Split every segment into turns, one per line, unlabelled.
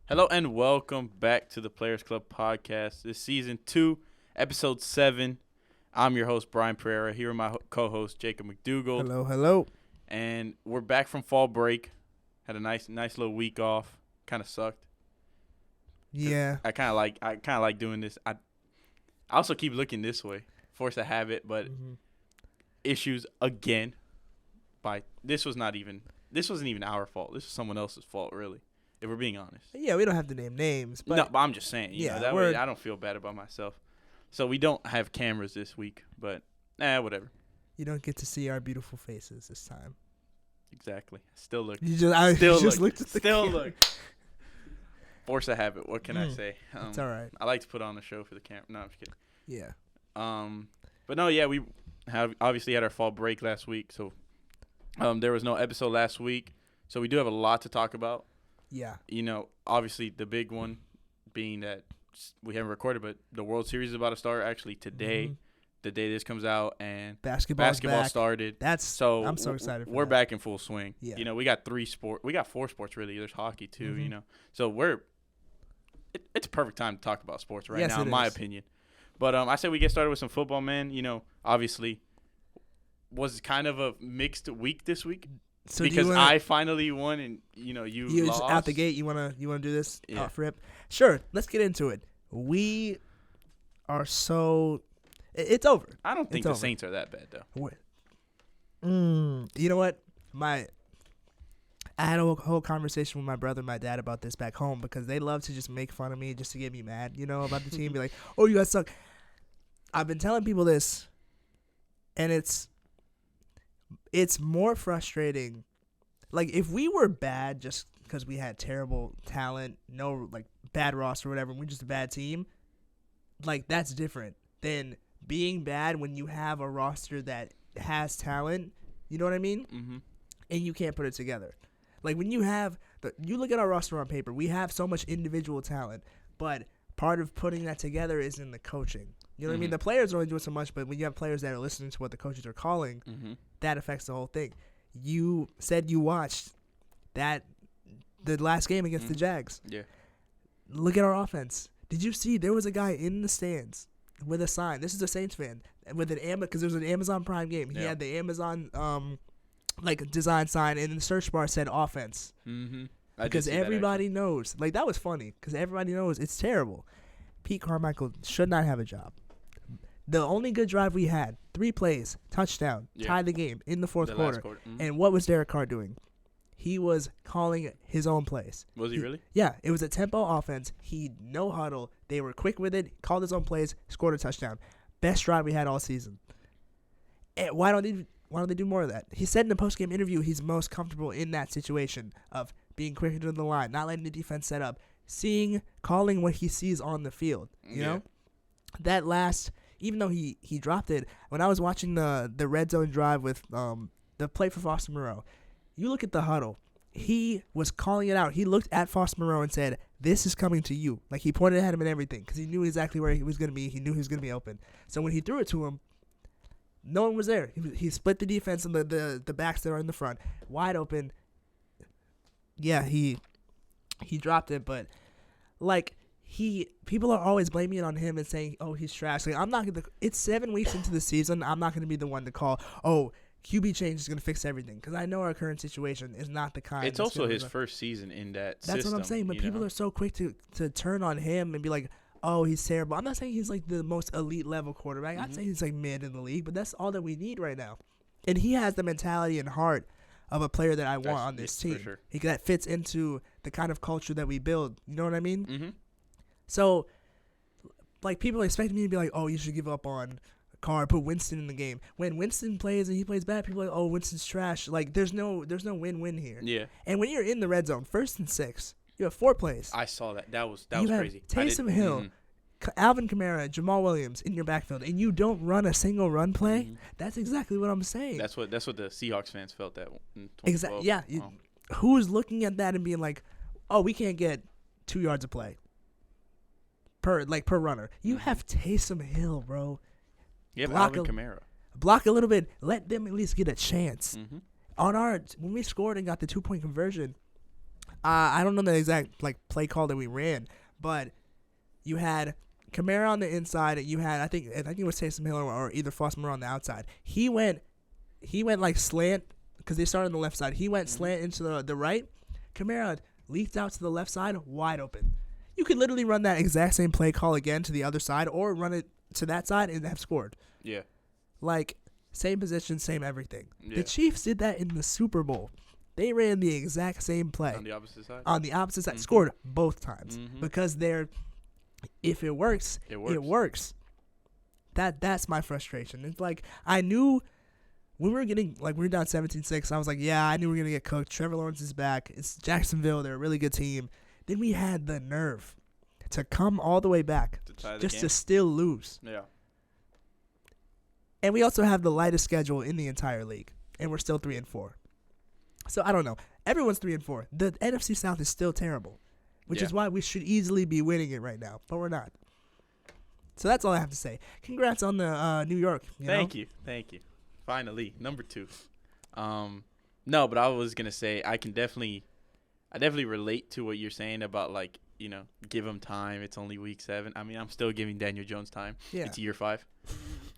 Hello and welcome back to the Players Club podcast. This is season 2, episode 7. I'm your host, Brian Pereira, here with my co-host, Jacob McDougald.
Hello.
And we're back from fall break. Had a nice little week off. Kind of sucked.
Yeah.
I kind of like doing this. I also keep looking this way. Force a habit, but issues again. This wasn't even our fault. This was someone else's fault, really. If we're being honest.
Yeah, we don't have to name names. But
No, but I'm just saying. That way I don't feel bad about myself. So we don't have cameras this week, but whatever.
You don't get to see our beautiful faces this time.
Exactly. Still look.
You just looked at the camera.
look. Force a habit. What can I say?
It's all right.
I like to put on a show for the camera. No, I'm just kidding.
Yeah.
But no, yeah, we have obviously had our fall break last week, so there was no episode last week, so we do have a lot to talk about.
Yeah.
Obviously the big one being that we haven't recorded, but the World Series is about to start actually today, the day this comes out, and basketball started.
I'm so excited for
we're
that.
back in full swing.
Yeah.
We got 4 sports really. There's hockey too, So it's a perfect time to talk about sports right now, in my opinion. But I said we get started with some football, man. Obviously was kind of a mixed week this week. So because I finally won and you lost.
Just out the gate. You wanna do this?
Yeah.
Off rip. Sure. Let's get into it. We are so. It's over.
I don't think the Saints are that bad though.
You know what? I had a whole conversation with my brother and my dad about this back home because they love to just make fun of me just to get me mad, about the team. Be like, oh, you guys suck. I've been telling people this, and it's more frustrating. Like, if we were bad just because we had terrible talent, no, like, bad roster or whatever, and we're just a bad team, like, that's different than being bad when you have a roster that has talent, you know what I mean?
Mm-hmm.
And you can't put it together. Like, when you look at our roster on paper, we have so much individual talent, but part of putting that together is in the coaching. You know what I mean? The players are only doing so much, but when you have players that are listening to what the coaches are calling, that affects the whole thing. You said you watched the last game against the Jags.
Yeah.
Look at our offense. Did you see there was a guy in the stands with a sign? This is a Saints fan with because there was an Amazon Prime game. He had the Amazon design sign, and in the search bar said offense.
Mm-hmm.
Because everybody knows. Like, that was funny because everybody knows it's terrible. Pete Carmichael should not have a job. The only good drive we had, 3 plays, touchdown, tied the game in the fourth quarter. And what was Derek Carr doing? He was calling his own plays.
Was he really?
Yeah, it was a tempo offense. He no huddle. They were quick with it, called his own plays, scored a touchdown. Best drive we had all season. And why don't they do more of that? He said in the postgame interview he's most comfortable in that situation of being quicker to the line, not letting the defense set up, calling what he sees on the field. You know? That last, even though he dropped it, when I was watching the red zone drive with the play for Foster Moreau, you look at the huddle. He was calling it out. He looked at Foster Moreau and said, "This is coming to you." Like, he pointed at him and everything because he knew exactly where he was going to be. He knew he was going to be open. So when he threw it to him, no one was there. He split the defense and the backs that are in the front wide open. Yeah, he dropped it, but like people are always blaming it on him and saying, "Oh, he's trash." Like, I'm not gonna. It's 7 weeks into the season. I'm not gonna be the one to call, "Oh, QB change is gonna fix everything," because I know our current situation is not the kind.
It's also his first season in that system.
That's what I'm saying. But people are so quick to turn on him and be like, "Oh, he's terrible." I'm not saying he's like the most elite level quarterback. I'd say he's like mid in the league, but that's all that we need right now. And he has the mentality and heart of a player that I want on this team.
Sure.
That fits into the kind of culture that we build. You know what I mean?
Mm-hmm.
So, like, people expect me to be like, "Oh, you should give up on Carr, put Winston in the game." When Winston plays and he plays bad, people are like, "Oh, Winston's trash." Like, there's no win-win here.
Yeah.
And when you're in the red zone, 1st and 6, you have 4 plays.
I saw that. That was
you have
crazy.
Taysom Hill, Alvin Kamara, Jamal Williams in your backfield, and you don't run a single run play. That's exactly what I'm saying.
That's what the Seahawks fans felt that in 2012.
Exactly. Yeah. Who's looking at that and being like, "Oh, we can't get 2 yards of play per runner"? You have Taysom Hill, bro.
Yeah, Alvin Kamara.
Block a little bit. Let them at least get a chance. When we scored and got the 2-point conversion, I don't know the exact play call that we ran, but you had Kamara on the inside, and you had I think it was Taysom Hill or either Foster on the outside. He went slant because they started on the left side. He went slant into the right. Kamara leaked out to the left side, wide open. You could literally run that exact same play call again to the other side, or run it to that side and have scored.
Yeah.
Same position, same everything.
Yeah.
The Chiefs did that in the Super Bowl. They ran the exact same play.
On the opposite side?
On the opposite side. Scored both times. Because if it works, it works. That's my frustration. It's I knew when we were down 17-6, I was I knew we were going to get cooked. Trevor Lawrence is back. It's Jacksonville. They're a really good team. Then we had the nerve to come all the way back to still lose.
Yeah.
And we also have the lightest schedule in the entire league, and we're still 3-4. So I don't know. Everyone's 3-4. The NFC South is still terrible, which is why we should easily be winning it right now, but we're not. So that's all I have to say. Congrats on the New York.
Thank you. Finally, number 2. No, but I was gonna say I definitely relate to what you're saying about give him time. It's only week 7. I mean, I'm still giving Daniel Jones time. Yeah. It's year 5.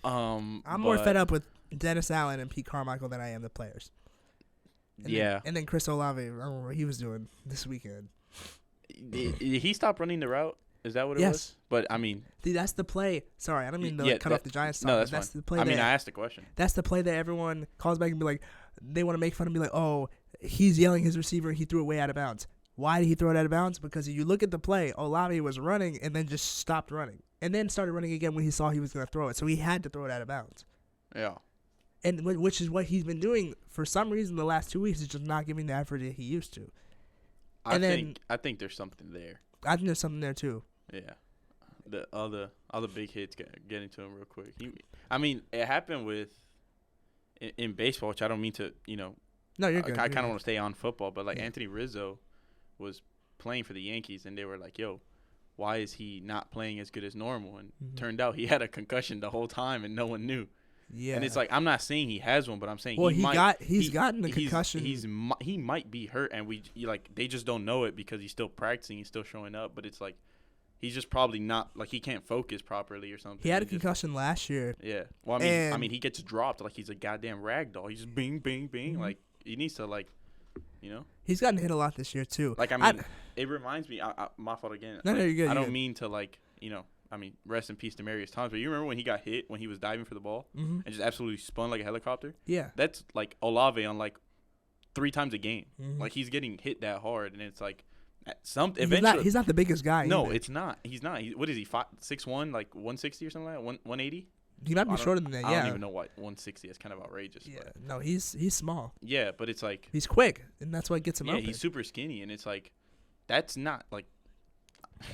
I'm more fed up with Dennis Allen and Pete Carmichael than I am the players. And then Chris Olave, I don't know what he was doing this weekend.
Did he stop running the route? Is that what it was? But, I mean.
That's the play. Sorry, I don't mean to cut off the Giants.
No, that's
the play.
I asked the question.
That's the play that everyone calls back and be like, they want to make fun and be like, oh, he's yelling his receiver. He threw it way out of bounds. Why did he throw it out of bounds? Because if you look at the play, Olave was running and then just stopped running. And then started running again when he saw he was going to throw it. So he had to throw it out of bounds.
Yeah.
And which is what he's been doing for some reason the last 2 weeks, is just not giving the effort that he used to.
I think there's something there.
I think there's something there too.
Yeah. The other big hits getting to him real quick. It happened in baseball, which I don't mean to,
No, you're good.
I kind of want to stay on football, but Anthony Rizzo was playing for the Yankees, and they were like, yo, why is he not playing as good as normal? And turned out he had a concussion the whole time, and no one knew. Yeah. And it's I'm not saying he has one, but I'm saying
he's gotten a concussion.
He might be hurt, and they just don't know it because he's still practicing, he's still showing up, but it's he's just probably not he can't focus properly or something.
He had a concussion last year.
Yeah. Well, I mean he gets dropped he's a goddamn rag doll. He's just bing bing bing. He needs to
He's gotten hit a lot this year too.
It reminds me. My fault again.
No, you're good.
I don't mean to rest in peace to Demarius Thomas. But you remember when he got hit when he was diving for the ball and just absolutely spun like a helicopter?
Yeah.
That's Olave on 3 times a game. He's getting hit that hard, and it's eventually
he's not the biggest guy.
No,
either.
It's not. He's not. What is he? 6'1", 160 or something like that? 180.
He might be shorter than that.
I don't even know what 160 is. Kind of outrageous.
Yeah.
But.
No, he's small.
Yeah, but it's
he's quick, and that's what gets him.
Yeah,
open.
He's super skinny, and it's that's not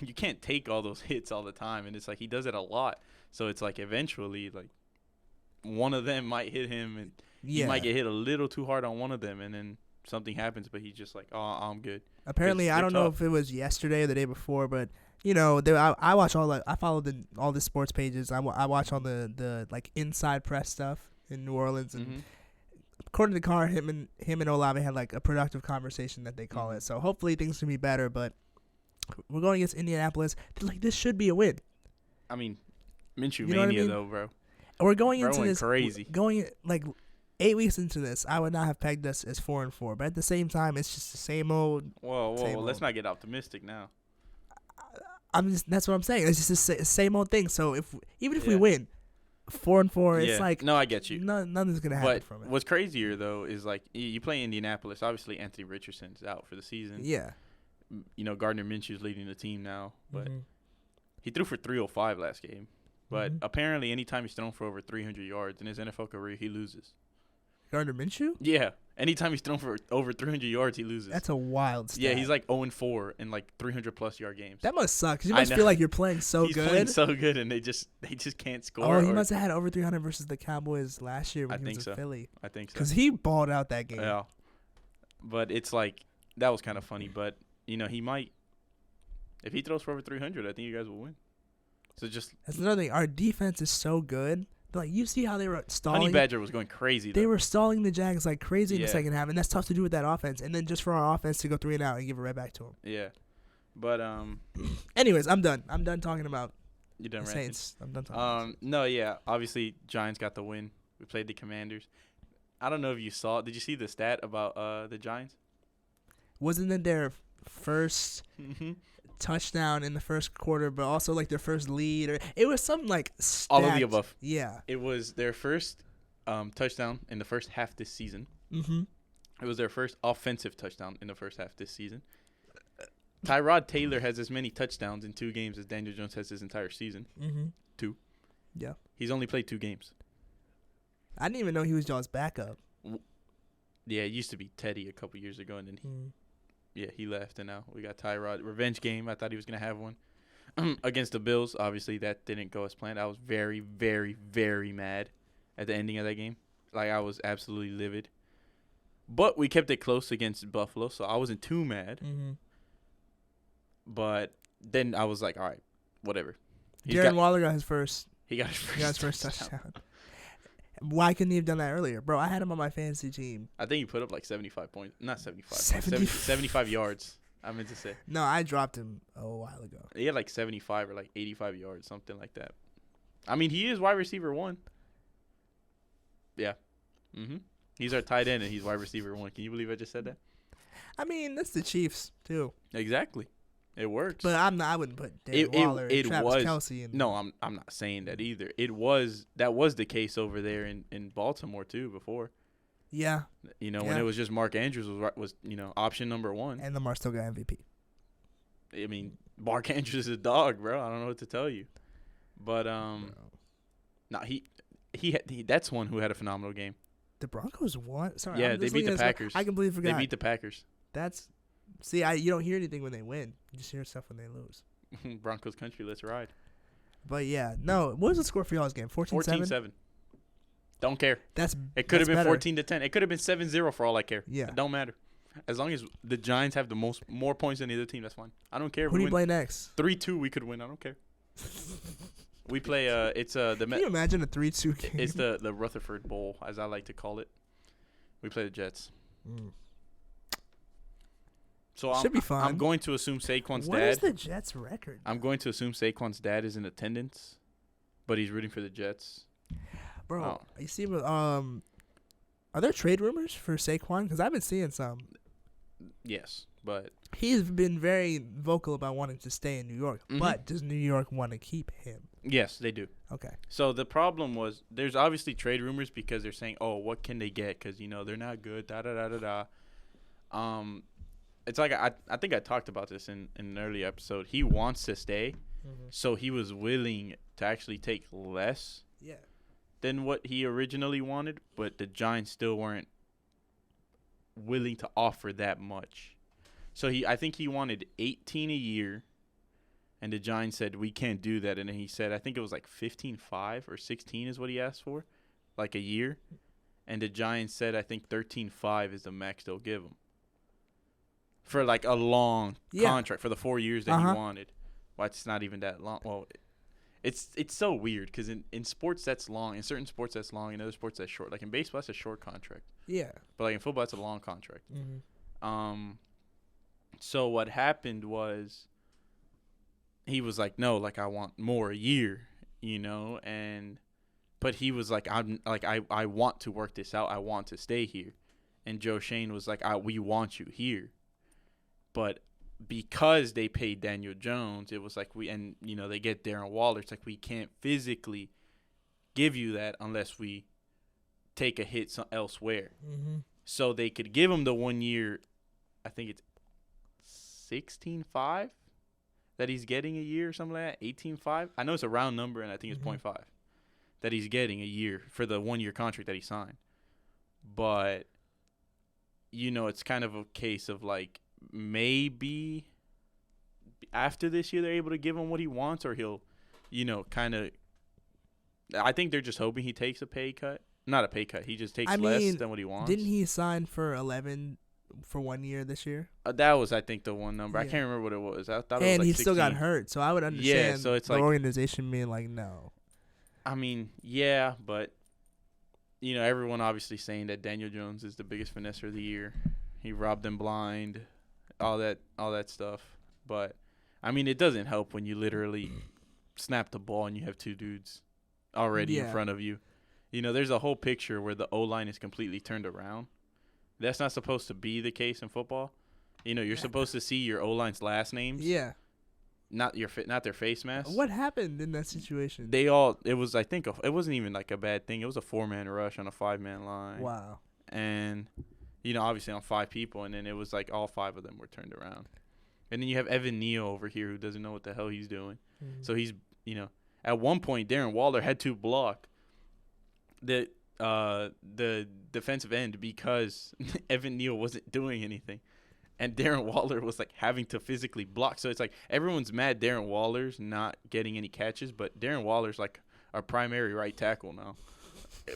you can't take all those hits all the time, and it's he does it a lot. So it's eventually one of them might hit him, and he might get hit a little too hard on one of them, and then something happens, but he's just oh, I'm good.
Apparently, I don't know if it was yesterday or the day before, but I watch I follow all the sports pages. I watch all the inside press stuff in New Orleans, and according to Carr, him and Olave had a productive conversation that they call it. So hopefully things can be better. But we're going against Indianapolis. This should be a win.
I mean, Minshew mania though, bro.
We're going into this
crazy.
8 weeks into this, I would not have pegged us as 4-4. But at the same time, it's just the same old.
Whoa! Let's not get optimistic now.
That's what I'm saying. It's just the same old thing. So even if we win 4-4, it's
no, I get you.
Nothing's gonna happen from it.
What's crazier though is you play Indianapolis. Obviously, Anthony Richardson's out for the season.
Yeah.
Gardner Minshew's leading the team now, but he threw for 305 last game. But apparently, anytime he's thrown for over 300 yards in his NFL career, he loses.
Gardner Minshew?
Yeah. Anytime he's thrown for over 300 yards, he loses.
That's a wild stat.
Yeah, he's 0-4 in 300-plus yard games.
That must suck because you must feel like you're playing so good.
He's playing so good, and they just can't score.
Oh, he must have had over 300 versus the Cowboys last year when he was in Philly.
I think so.
Because he balled out that game.
Yeah. But it's that was kind of funny. But, he might – if he throws for over 300, I think you guys will win. So just –
that's another thing. Our defense is so good. But like you see how they were stalling.
Honey Badger was going crazy.
They were stalling the Jags like crazy in the
Yeah.
second half, and that's tough to do with that offense. And then just for our offense to go 3 and out and give it right back to them.
Yeah, but
Anyways, I'm done. I'm done talking about
you done
the
ranting?
Saints. I'm done talking.
No, yeah. Obviously, Giants got the win. We played the Commanders. I don't know if you saw. Did you see the stat about the Giants?
Wasn't it their first touchdown in the first quarter, but also like their first lead, or it was something like stacked.
All of the above.
Yeah.
It was their first touchdown in the first half this season.
Mm-hmm.
It was their first offensive touchdown in the first half this season. Tyrod Taylor has as many touchdowns in 2 games as Daniel Jones has his entire season.
Mm-hmm.
2.
Yeah.
He's only played 2 games.
I didn't even know he was y'all's backup.
Yeah, it used to be Teddy a couple years ago, and then he left, and now we got Tyrod. Revenge game. I thought he was going to have one against the Bills. Obviously, that didn't go as planned. I was very, very, very mad at the ending of that game. Like, I was absolutely livid. But we kept it close against Buffalo, so I wasn't too mad.
Mm-hmm.
But then I was like, all right, whatever.
Darren Waller got his first.
He got his first
touchdown. Why couldn't he have done that earlier? Bro, I had him on my fantasy team.
I think he put up like 75 points. Not 75.
75
yards, I meant to say.
No, I dropped him a while ago.
He had like 75 or like 85 yards, something like that. I mean, he is wide receiver 1. Yeah. Mm-hmm. He's our tight end, and he's wide receiver 1. Can you believe I just said that?
I mean, that's the Chiefs, too.
Exactly. It works.
But I wouldn't put Darren Waller and Travis Kelce in.
No, I'm not saying that either. That was the case over there in Baltimore too before.
Yeah.
When it was just Mark Andrews was option number 1.
And Lamar still got MVP.
I mean, Mark Andrews is a dog, bro. I don't know what to tell you. But he that's one who had a phenomenal game.
The Broncos won. Sorry.
Yeah, they beat the Packers.
I completely forgot.
They beat the Packers.
You don't hear anything when they win. You just hear stuff when they lose.
Broncos country, let's ride.
But yeah, no. What was the score for y'all's game? 14-7?
14-7. Don't care. It could have been 14-10. It could have been 7-0 for all I care.
Yeah.
It don't matter. As long as the Giants have the more points than the other team, that's fine. I don't care.
Who do you play next?
3-2, we could win. I don't care. We play. Can
you imagine a 3-2 game?
It's the Rutherford Bowl, as I like to call it. We play the Jets. So
should be fun.
I'm going to assume Saquon's dad.
What is the Jets' record?
I'm going to assume Saquon's dad is in attendance, but he's rooting for the Jets.
Bro, you see, are there trade rumors for Saquon? Because I've been seeing some.
Yes, but
he's been very vocal about wanting to stay in New York.
Mm-hmm.
But does New York want to keep him?
Yes, they do.
Okay.
So the problem was there's obviously trade rumors because they're saying, oh, what can they get? Because, they're not good, da-da-da-da-da. It's like I think I talked about this in an earlier episode. He wants to stay, so he was willing to actually take less than what he originally wanted, but the Giants still weren't willing to offer that much. So I think he wanted $18 a year, and the Giants said, we can't do that. And then he said, I think it was like $15.5 or $16 is what he asked for, like a year. And the Giants said, I think $13.5 is the max they'll give him. For like a long contract for the 4 years that he wanted. Well, it's not even that long. Well, it's so weird because in sports that's long. In certain sports that's long. In other sports that's short. Like in baseball, that's a short contract.
Yeah.
But like in football, that's a long contract.
Mm-hmm.
So what happened was he was like, no, like I want more a year, but he was like, I want to work this out. I want to stay here. And Joe Shane was like, we want you here. But because they paid Daniel Jones, it was like they get Darren Waller. It's like we can't physically give you that unless we take a hit elsewhere.
Mm-hmm.
So they could give him the 1 year, I think it's $16.5 that he's getting a year or something like that, $18.5. I know it's a round number, and I think it's 0.5 that he's getting a year for the 1 year contract that he signed. But, it's kind of a case of like, maybe after this year they're able to give him what he wants, or he'll, kind of. I think they're just hoping he takes a pay cut. Not a pay cut. He just takes less than what he wants.
Didn't he sign for 11 for 1 year this year?
That was, I think, the one number. I can't remember what it was. I thought it was like 16.
And he still got hurt, so I would understand
so it's
the organization being like, no.
I mean, yeah, but everyone obviously saying that Daniel Jones is the biggest finesser of the year. He robbed them blind, all that stuff. But I mean, it doesn't help when you literally snap the ball and you have two dudes already in front of you. There's a whole picture where the O-line is completely turned around. That's not supposed to be the case in football. You're supposed to see your O-line's last names.
Yeah.
Not their face masks.
What happened in that situation?
It was, I think, it wasn't even like a bad thing. It was a 4-man rush on a 5-man line.
Wow.
And, obviously on 5 people, and then it was like all 5 of them were turned around. And then you have Evan Neal over here who doesn't know what the hell he's doing. Mm-hmm. So he's, at one point Darren Waller had to block the defensive end because Evan Neal wasn't doing anything. And Darren Waller was, like, having to physically block. So it's like everyone's mad Darren Waller's not getting any catches, but Darren Waller's, like, our primary right tackle now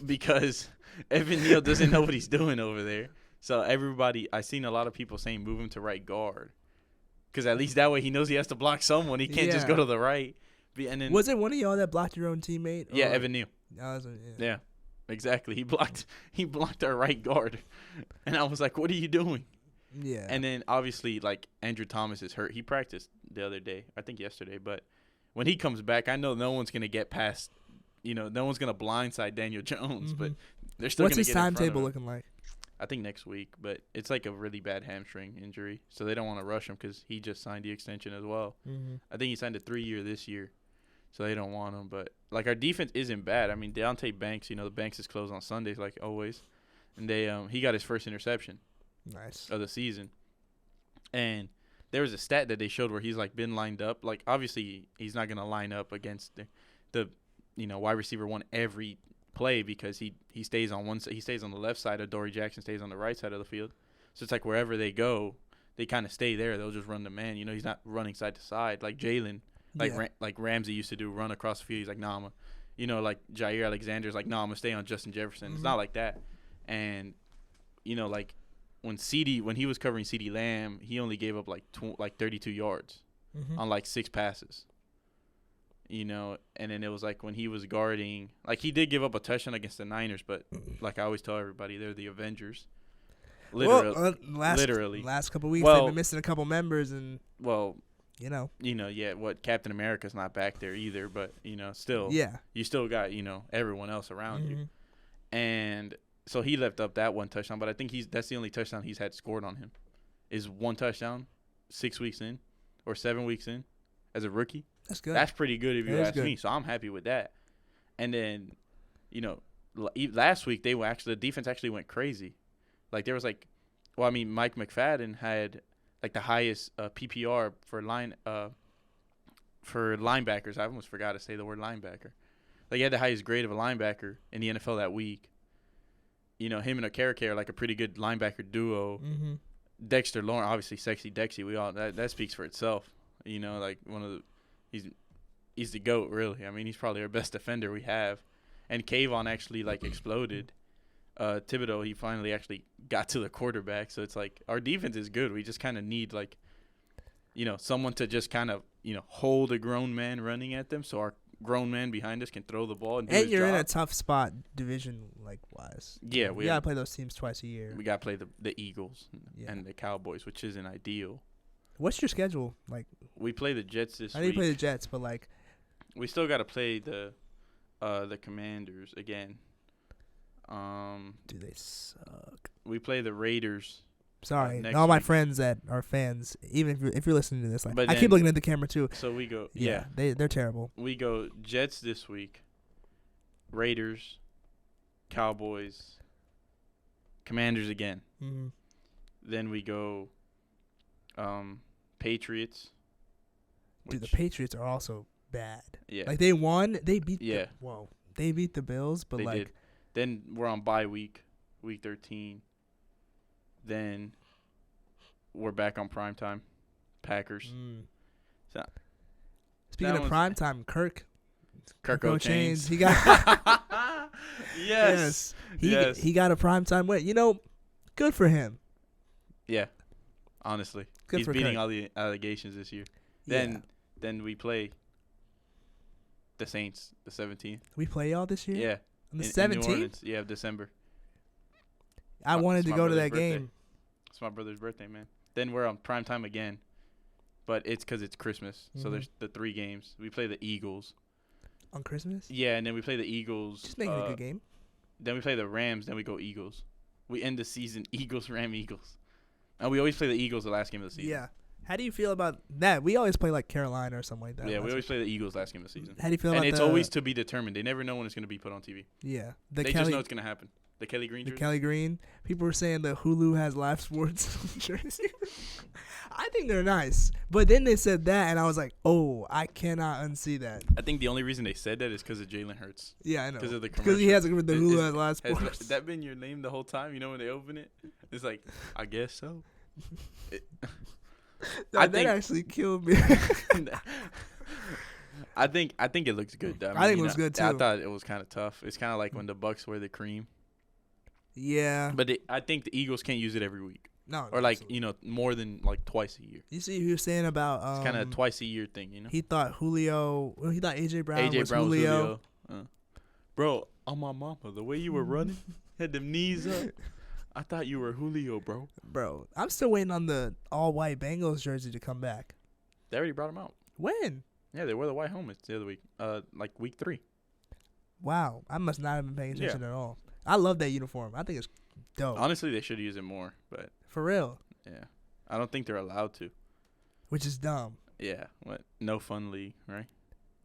because Evan Neal doesn't know what he's doing over there. So I seen a lot of people saying move him to right guard because at least that way he knows he has to block someone. He can't just go to the right. And then,
was it one of y'all that blocked your own teammate?
Yeah, Evan Neal.
Yeah,
exactly. He blocked our right guard. And I was like, what are you doing?
Yeah.
And then, obviously, like, Andrew Thomas is hurt. He practiced the other day, I think yesterday. But when he comes back, I know no one's going to get past, no one's going to blindside Daniel Jones. Mm-hmm. But they're still going to get in front of him.
What's his timetable looking like?
I think next week. But it's like a really bad hamstring injury. So they don't want to rush him because he just signed the extension as well. Mm-hmm. I think he signed a 3-year this year. So they don't want him. But, like, our defense isn't bad. I mean, Deontay Banks, the Banks is closed on Sundays like always. And he got his first interception.
Nice.
Of the season. And there was a stat that they showed where he's like been lined up. Like obviously he's not gonna line up against the wide receiver one every play because he stays on one side. He stays on the left side. Dory Jackson stays on the right side of the field. So it's like wherever they go, they kind of stay there. They'll just run the man. He's not running side to side like Jalen, like Ramsey used to do, run across the field. He's like, nah, like Jair Alexander's like, nah, I'm gonna stay on Justin Jefferson. Mm-hmm. It's not like that. And like. When he was covering CeeDee Lamb, he only gave up like 32 yards on like 6 passes. And then it was like when he was guarding, like he did give up a touchdown against the Niners, but like I always tell everybody, they're the Avengers. Literally.
Last couple of weeks they've been missing a couple members and
Captain America's not back there either, but still you still got everyone else around you. And so he left up that one touchdown, but I think that's the only touchdown he's had scored on him is one touchdown 6 weeks in or 7 weeks in as a rookie.
That's good.
That's pretty good if you ask me. So I'm happy with that. And then, last week the defense actually went crazy. Like there was Mike McFadden had like the highest PPR for linebackers. I almost forgot to say the word linebacker. Like he had the highest grade of a linebacker in the NFL that week. Him and Okereke are like a pretty good linebacker duo. Mm-hmm. Dexter Lawrence, obviously sexy Dexy. We all that speaks for itself. Like one of the he's the GOAT really. I mean, he's probably our best defender we have. And Kayvon actually like exploded. Thibodeau, he finally actually got to the quarterback. So it's like our defense is good. We just kind of need like someone to just kind of hold a grown man running at them so our grown man behind us can throw the ball and do his
you're
job.
In a tough spot division wise.
Yeah,
we gotta play those teams twice a year.
We gotta play the Eagles and the Cowboys, which isn't ideal.
What's your schedule like?
We play the Jets this week.
I didn't play the Jets, but like
we still gotta play the Commanders again.
Do they suck?
We play the Raiders.
Sorry, all my friends that are fans, even if you're listening to this, like I keep looking at the camera too.
So we go,
they're terrible.
We go Jets this week, Raiders, Cowboys, Commanders again. Mm-hmm. Then we go, Patriots.
Dude, the Patriots are also bad.
Yeah,
like they won, they beat. They beat the Bills, but they did.
Then we're on bye week 13. Then we're back on primetime, Packers. So,
speaking of primetime, Kirk
O'Chains.
He got
yes.
He got a primetime win. Good for him.
Yeah, honestly,
he's
beating all the allegations this year. Then we play The Saints, the 17th.
We play y'all this year?
Yeah.
On the 17th?
Yeah, December.
I wanted to go to that game.
It's my brother's birthday, man. Then we're on prime time again. But it's because it's Christmas. Mm-hmm. So there's the 3 games. We play the Eagles.
On Christmas?
Yeah, and then we play the Eagles.
Just make it a good game.
Then we play the Rams. Then we go Eagles. We end the season Eagles. And we always play the Eagles the last game of the season.
Yeah. How do you feel about that? We always play like Carolina or something like that.
Yeah, we always play the Eagles last game of the season.
How do you feel about that?
And it's always to be determined. They never know when it's going to be put on TV.
Yeah.
They just know it's going to happen. The Kelly Green jersey?
The Kelly Green. People were saying that Hulu has live sports jersey. I think they're nice. But then they said that, and I was like, oh, I cannot unsee that.
I think the only reason they said that is because of Jalen Hurts.
Yeah, I know.
Because of the commercial.
Because he has the Hulu has live sports.
Has that been your name the whole time? You know when they open it? It's like, I guess so.
That actually killed me.
I think it looks good, though.
I think it looks good, too.
I thought it was kind of tough. It's kind of like when the Bucks wear the cream.
Yeah.
But I think the Eagles can't use it every week.
No.
Or, like, more than, like, twice a year.
You see who was saying about...
it's kind of a twice-a-year thing, you know?
He thought A.J. Brown was Julio.
Bro, on my mama, the way you were running, had them knees up. I thought you were Julio, bro.
Bro, I'm still waiting on the all-white Bengals jersey to come back.
They already brought them out.
When?
Yeah, they wore the white helmets the other week. Like week 3.
Wow, I must not have been paying attention at all. I love that uniform. I think it's dope.
Honestly, they should use it more, but
for real.
Yeah, I don't think they're allowed to.
Which is dumb.
Yeah, what? No fun league, right?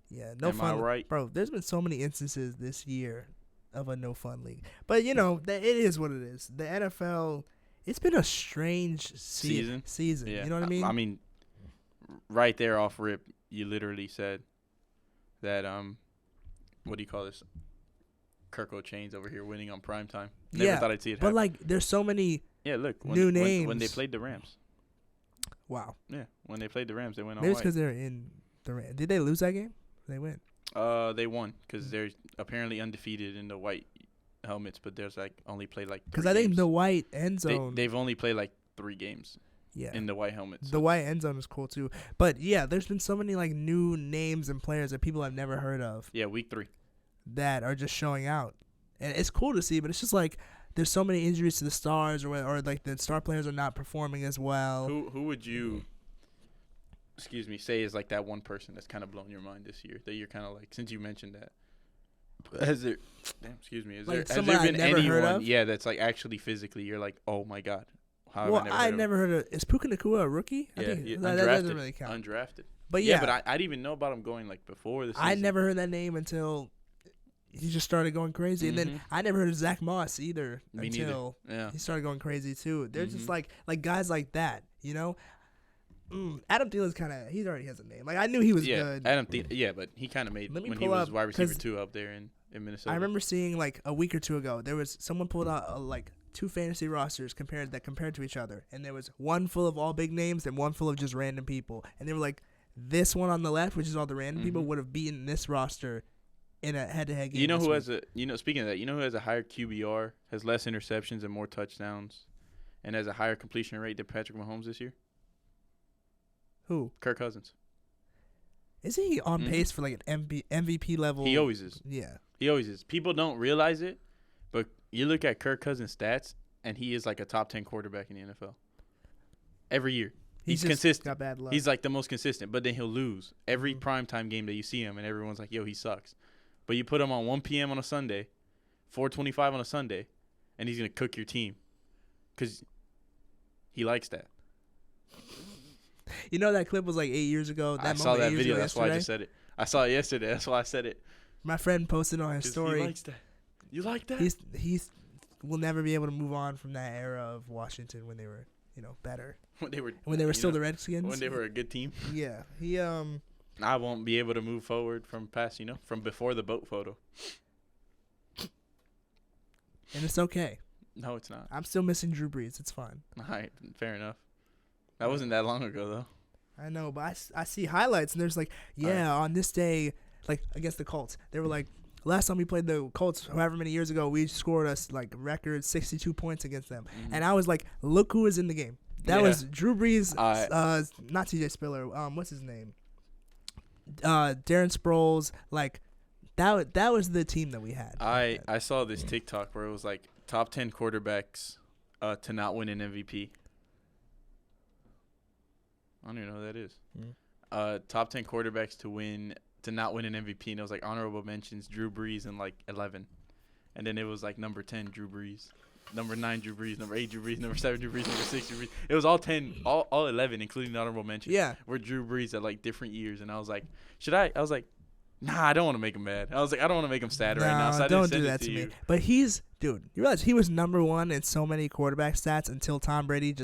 Yeah, no fun.
Am I right,
bro? There's been so many instances this year of a no fun league, but it is what it is. The NFL, it's been a strange season.
Yeah.
You know what I mean?
I mean, right there off rip, you literally said that what do you call this? Kirk O'Chain's over here winning on primetime. Never thought I'd see it happen.
But like, there's so many.
Yeah, look,
new names
when they played the Rams.
Wow.
Yeah, when they played the Rams, they went on.
Maybe it's because they're in the Rams. Did they lose that game? They win.
They won because they're apparently undefeated in the white helmets, but there's like only played like.
Because I think the white end zone.
They've only played like 3 games.
Yeah.
In the white helmets.
The white end zone is cool too, but yeah, there's been so many like new names and players that people have never heard of.
Yeah, week 3.
That are just showing out, and it's cool to see. But it's just like there's so many injuries to the stars, or like the star players are not performing as well.
Who would you? Say is like that one person that's kind of blown your mind this year that you're kind of like, since you mentioned that, has there been anyone that's like actually physically you're like, oh my god,
I never heard of is Puka Nacua a rookie?
Yeah,
that doesn't really count.
Undrafted.
But yeah,
but I didn't even know about him going like before the season.
I never heard that name until he just started going crazy, and then I never heard of Zach Moss either until he started going crazy too. They're just like guys like that, you know. Adam Thielen's he already has a name. Like I knew he was good.
Adam Thielen, but he kind of made when he was wide receiver 2 up there in Minnesota.
I remember seeing like a week or two ago there was someone pulled out like 2 fantasy rosters compared to each other, and there was one full of all big names and one full of just random people, and they were like, this one on the left, which is all the random people, would have beaten this roster in a head-to-head game.
You know who has speaking of that, you know who has a higher QBR, has less interceptions and more touchdowns, and has a higher completion rate than Patrick Mahomes this year?
Who?
Kirk Cousins.
Isn't he on pace for like an MVP level?
He always is.
Yeah.
He always is. People don't realize it, but you look at Kirk Cousins' stats, and he is like a top 10 quarterback in the NFL. Every year. He's consistent.
Got bad luck.
He's like the most consistent, but then he'll lose every primetime game that you see him, and everyone's like, yo, he sucks. But you put him on 1 p.m. on a Sunday, 4:25 on a Sunday, and he's going to cook your team because he likes that.
You know that clip was like 8 years ago?
I saw that video. That's why I just said it. I saw it yesterday. That's why I said it.
My friend posted on his story.
He likes that. You like that?
He's will never be able to move on from that era of Washington when they were, better.
When
they were still the Redskins.
When they were a good team.
Yeah. He
I won't be able to move forward from past, from before the boat photo.
And it's okay.
No, it's not.
I'm still missing Drew Brees. It's fine.
All right, fair enough. That wasn't that long ago, though.
I know, but I see highlights, and there's like, on this day, like, against the Colts, they were like, last time we played the Colts, however many years ago, we scored us, like, record 62 points against them. Mm-hmm. And I was like, look who is in the game. That was Drew Brees, not TJ Spiller, what's his name? Darren Sproles, like, That was the team that we had.
I saw this TikTok where it was like top 10 quarterbacks to not win an MVP. I don't even know who that is. Top 10 quarterbacks to not win an MVP, and it was like honorable mentions Drew Brees and like 11, and then it was like number 10 Drew Brees, number 9 Drew Brees, number 8 Drew Brees, number 7 Drew Brees, number 6 Drew Brees. It was all 10, all 11, including the honorable mentions.
Yeah,
were Drew Brees at like different years, and I was like, I was like, nah, I don't want to make him mad. I was like, I don't want to make him sad right now. So I
don't
didn't
do
send
that
it
to
you.
me. But you realize he was number 1 in so many quarterback stats until Tom Brady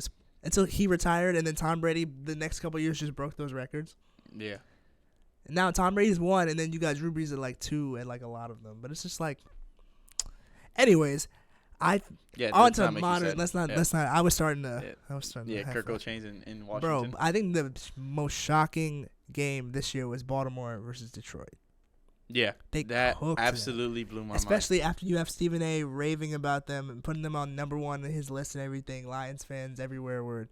until he retired, and then Tom Brady the next couple of years just broke those records.
Yeah.
And now Tom Brady's 1, and then you got Drew Brees at like 2 and like a lot of them. But it's just like, anyways, on to modern. Let's not. I was starting to.
Yeah, Kirk Chainz in Washington.
Bro, I think the most shocking game this year was Baltimore versus Detroit.
Yeah, that absolutely blew my mind.
Especially after you have Stephen A. raving about them and putting them on number 1 in his list and everything. Lions fans everywhere were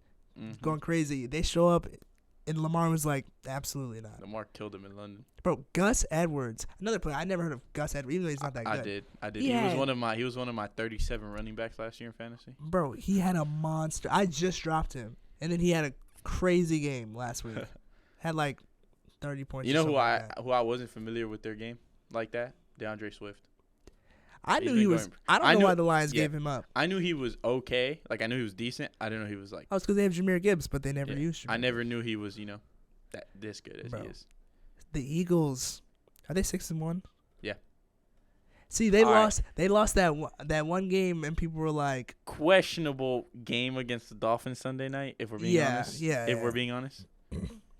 going crazy. They show up, and Lamar was like, absolutely not.
Lamar killed him in London.
Bro, Gus Edwards, another player. I never heard of Gus Edwards, even though he's not that good.
I did. He was one of my 37 running backs last year in fantasy.
Bro, he had a monster. I just dropped him, and then he had a crazy game last week. Had like 30 points.
You know who I wasn't familiar with their game like that? DeAndre Swift.
I knew he was. I don't know why the Lions gave him up.
I knew he was okay. Like I knew he was decent. I didn't know he was like.
Oh, it's because they have Jahmyr Gibbs, but they never used Jahmyr.
I never knew he was this good as he is.
The Eagles, are they 6-1?
Yeah.
See, they lost. Right. They lost that one game, and people were like,
questionable game against the Dolphins Sunday night. If we're being honest. We're being honest.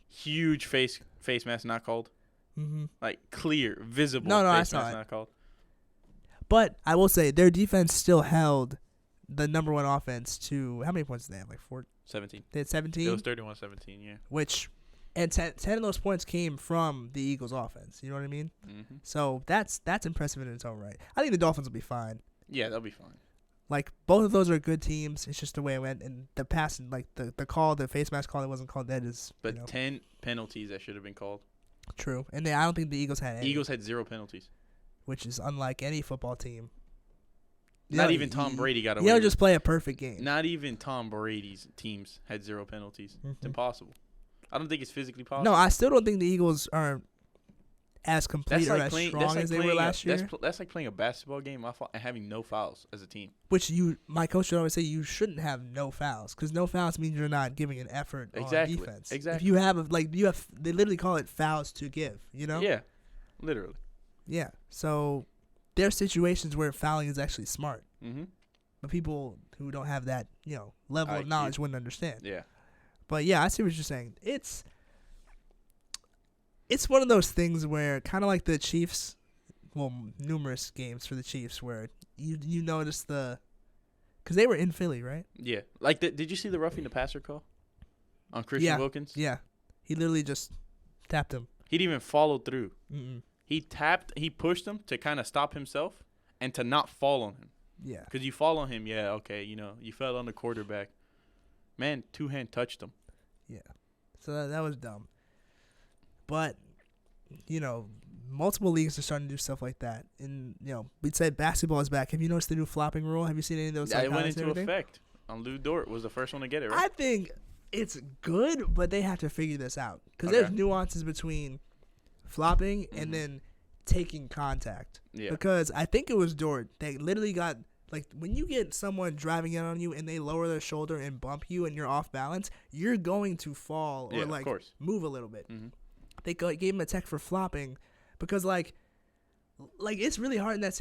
Huge face mask not called.
Mm-hmm.
Like clear, visible.
No, I
face
saw
mask
it.
Not called.
But I will say their defense still held the number 1 offense to how many points did they have? Like
17.
They had 17.
It was 31-17. Yeah.
And 10 of those points came from the Eagles' offense. You know what I mean?
Mm-hmm.
So that's impressive in its own right. I think the Dolphins will be fine.
Yeah, they'll be fine.
Like both of those are good teams. It's just the way it went, and the pass, like the call, the face mask call that wasn't called. That is.
But 10 penalties that should have been called.
True, and I don't think the Eagles had any.
Eagles had 0 penalties,
which is unlike any football team.
Not even Tom Brady got away.
You don't just play a perfect game.
Not even Tom Brady's teams had 0 penalties. Mm-hmm. It's impossible. I don't think it's physically possible.
No, I still don't think the Eagles are as complete or as strong as they were last year.
That's like playing a basketball game and having no fouls as a team.
Which my coach would always say you shouldn't have no fouls because no fouls means you're not giving an effort on defense.
Exactly.
If you have they literally call it fouls to give. You know?
Yeah, literally.
Yeah. So there are situations where fouling is actually smart.
Mm-hmm.
But people who don't have that level of knowledge wouldn't understand.
Yeah.
But yeah, I see what you're saying. It's one of those things where kind of like the Chiefs, numerous games for the Chiefs where you notice because they were in Philly, right?
Yeah. Like did you see the roughing the passer call on Christian Wilkins?
Yeah. He literally just tapped him.
He didn't even follow through.
Mm-mm.
He pushed him to kind of stop himself and to not fall on him.
Yeah.
Because you fall on him, you fell on the quarterback. Man, 2-hand touched him.
Yeah. So that was dumb. But, multiple leagues are starting to do stuff like that. And, we'd say basketball is back. Have you noticed the new flopping rule? Have you seen any of those?
Yeah, it went into effect. Lou Dort was the first one to get it, right?
I think it's good, but they have to figure this out. Because there's nuances between flopping and then taking contact.
Yeah.
Because I think it was Dort. They literally got... Like, when you get someone driving in on you and they lower their shoulder and bump you and you're off balance, you're going to fall or, move a little bit.
Mm-hmm.
They gave him a tech for flopping because, like it's really hard in that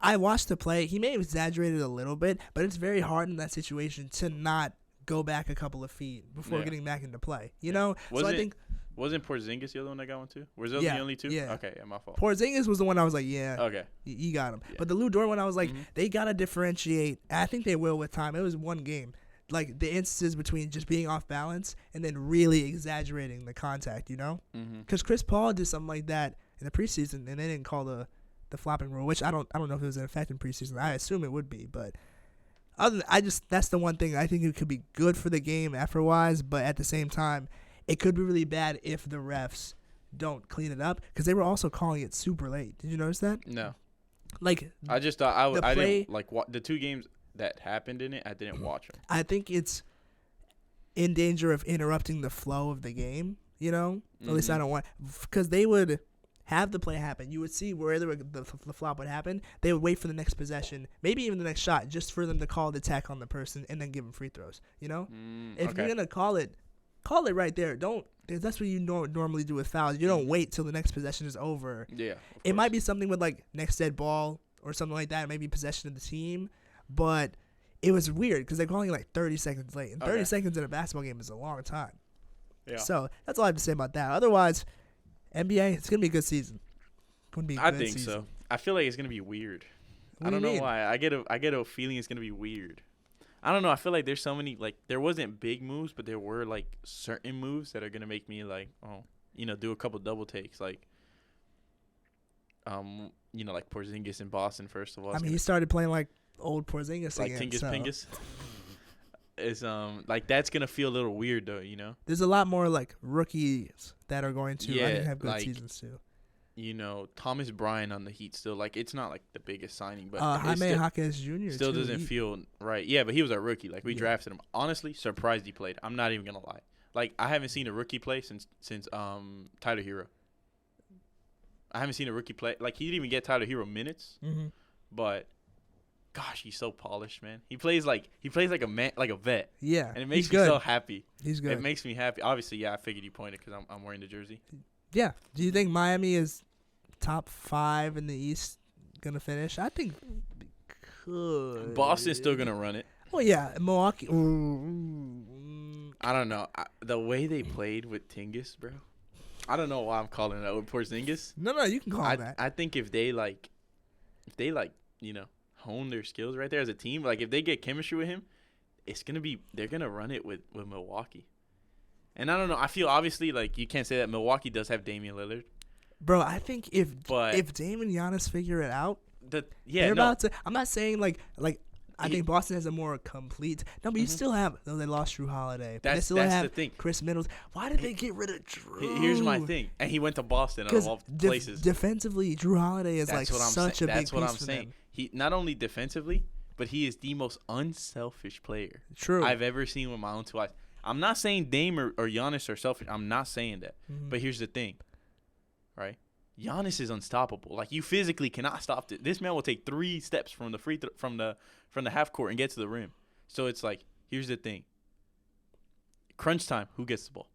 I watched the play. He may have exaggerated a little bit, but it's very hard in that situation to not go back a couple of feet before getting back into play. You know?
Wasn't Porzingis the other one that got one too? Were those the only two?
Yeah.
Okay, my fault.
Porzingis was the one I was like, yeah.
Okay.
You got him. Yeah. But the Lou Dort one, I was like, they got to differentiate. I think they will with time. It was one game. Like, the instances between just being off balance and then really exaggerating the contact, Because Chris Paul did something like that in the preseason, and they didn't call the flopping rule, which I don't know if it was in effect in preseason. I assume it would be, but that's the one thing I think it could be good for the game effort-wise, but at the same time, it could be really bad if the refs don't clean it up, because they were also calling it super late. Did you notice that?
No.
Like,
I just thought I didn't like the 2 games that happened in it. I didn't watch them.
I think it's in danger of interrupting the flow of the game. You know, at least I don't want, because they would have the play happen. You would see where the flop would happen. They would wait for the next possession, maybe even the next shot, just for them to call the tech on the person and then give them free throws. You know, if you're gonna call it right there. Don't. That's what you normally do with fouls. You don't wait till the next possession is over.
Yeah.
It might be something with like next dead ball or something like that. Maybe possession of the team, but it was weird because they're calling it like 30 seconds late, and 30 seconds in a basketball game is a long time. Yeah. So that's all I have to say about that. Otherwise, NBA, it's gonna be a good season.
I think so. I feel like it's gonna be weird. I don't know why. I get a feeling it's gonna be weird. I don't know. I feel like there's so many, like, there wasn't big moves, but there were like certain moves that are gonna make me like, do a couple double takes, like, like Porzingis in Boston. First of all,
I mean, he started playing like old Porzingis
like
again.
Tingus. Is like that's gonna feel a little weird though,
There's a lot more like rookies that are going to
I
think have good seasons too.
Thomas Bryant on the Heat still, like, it's not like the biggest signing, but
Jaime Jaquez Jr.
still doesn't feel right. Yeah, but he was a rookie. Like, we drafted him. Honestly, surprised he played. I'm not even gonna lie. Like, I haven't seen a rookie play since Tyler Hero. I haven't seen a rookie play. Like, he didn't even get Tyler Hero minutes, but. Gosh, he's so polished, man. He plays like a man, like a vet.
Yeah,
and it makes me so happy.
He's good.
It makes me happy. Obviously, yeah, I figured you pointed because I'm wearing the jersey.
Yeah. Do you think Miami is top 5 in the East gonna finish? I think could.
Boston's still gonna run it.
Oh yeah, Milwaukee.
I don't know the way they played with Tingus, bro. I don't know why I'm calling it with Porzingis.
No, you can call it that.
I think if they hone their skills right there as a team, like if they get chemistry with him, they're gonna run it with Milwaukee. And I don't know, I feel obviously like you can't say that Milwaukee does have Damian Lillard.
Bro, I think if Dame and Giannis figure it out, about to. I'm not saying like I think Boston has a more complete. No, but you still have. Though they lost Drew Holiday. They still have the thing. Chris Middleton. Why did they get rid of Drew?
Here's my thing, and he went to Boston of all places.
Defensively, Drew Holiday is such a big piece for them.
That's what I'm saying. He not only defensively, but he is the most unselfish player I've ever seen with my own 2 eyes. I'm not saying Dame or Giannis are selfish. I'm not saying that. But here's the thing, right? Giannis is unstoppable. Like, you physically cannot stop it. This man will take 3 steps from the from the half court and get to the rim. So it's like, here's the thing. Crunch time, who gets the ball?